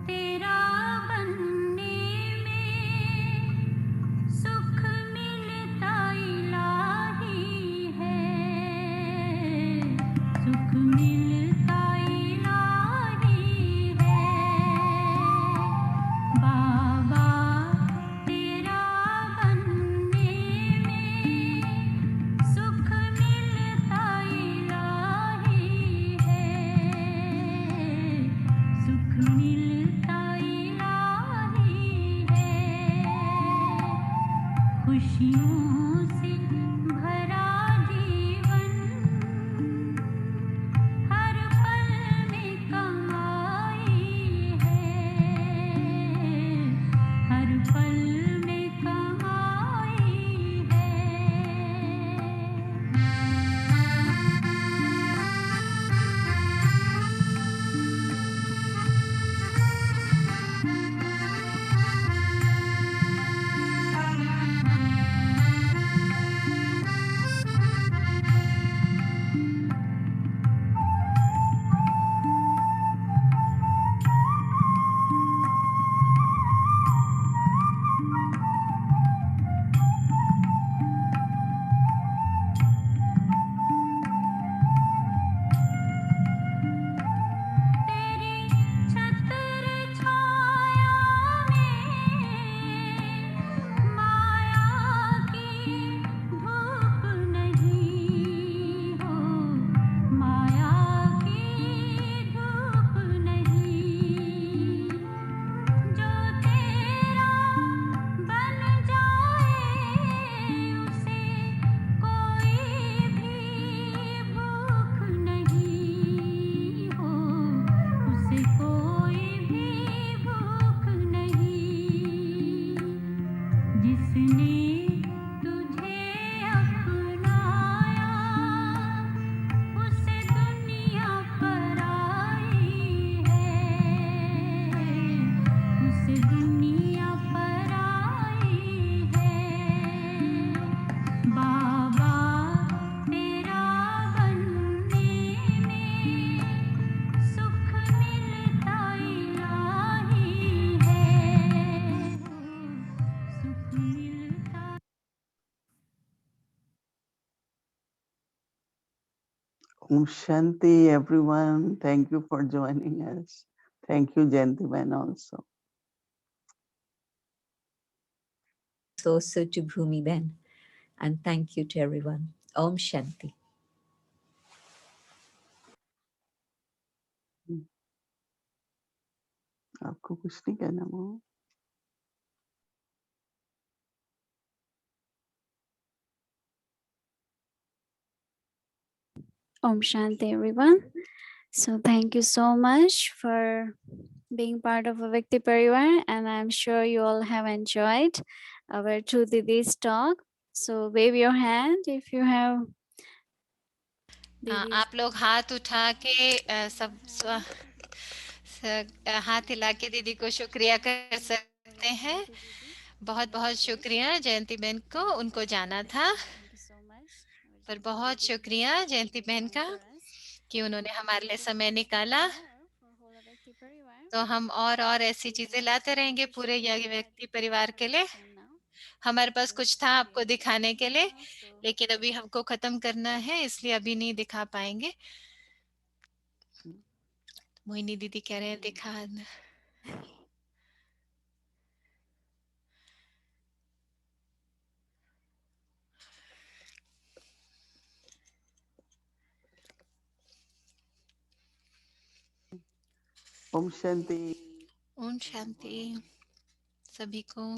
तेरा बनने में सुख मिलता इलाही है, सुख मिलता इलाही है। बाबा तेरा बनने में सुख मिलता इलाही है, सुख मिलता इलाही है। खुशियों से भरा जीवन हर पल में कमाई है, हर पल में कमाई है। Om Shanti, everyone. Thank you for joining us. Thank you, Jayanti-ben, also. Also to Bhumi Ben. And thank you to everyone. Om Shanti. आपको कुछ नहीं कहना वो? Om Shanti, everyone. So thank you so much for being part of Avikti Parivar, and I'm sure you all have enjoyed our two Didis talk. So wave your hand if you have. आप लोग हाथ उठा के हाथ हिला के दीदी को शुक्रिया कर सकते हैं। बहुत बहुत शुक्रिया जयंती बहन को, उनको जाना था, पर बहुत शुक्रिया जयंती बहन का कि उन्होंने हमारे लिए समय निकाला। तो हम और ऐसी चीजें लाते रहेंगे पूरे व्यक्ति परिवार के लिए। हमारे पास कुछ था आपको दिखाने के लिए, लेकिन अभी हमको खत्म करना है, इसलिए अभी नहीं दिखा पाएंगे। मोहिनी दीदी कह रहे हैं दिखा। ओम शांति। ओम शांति सभी को।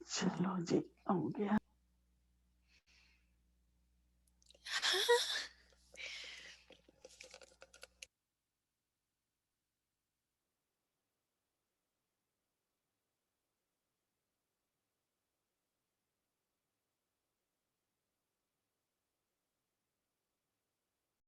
चलो जी, हो गया।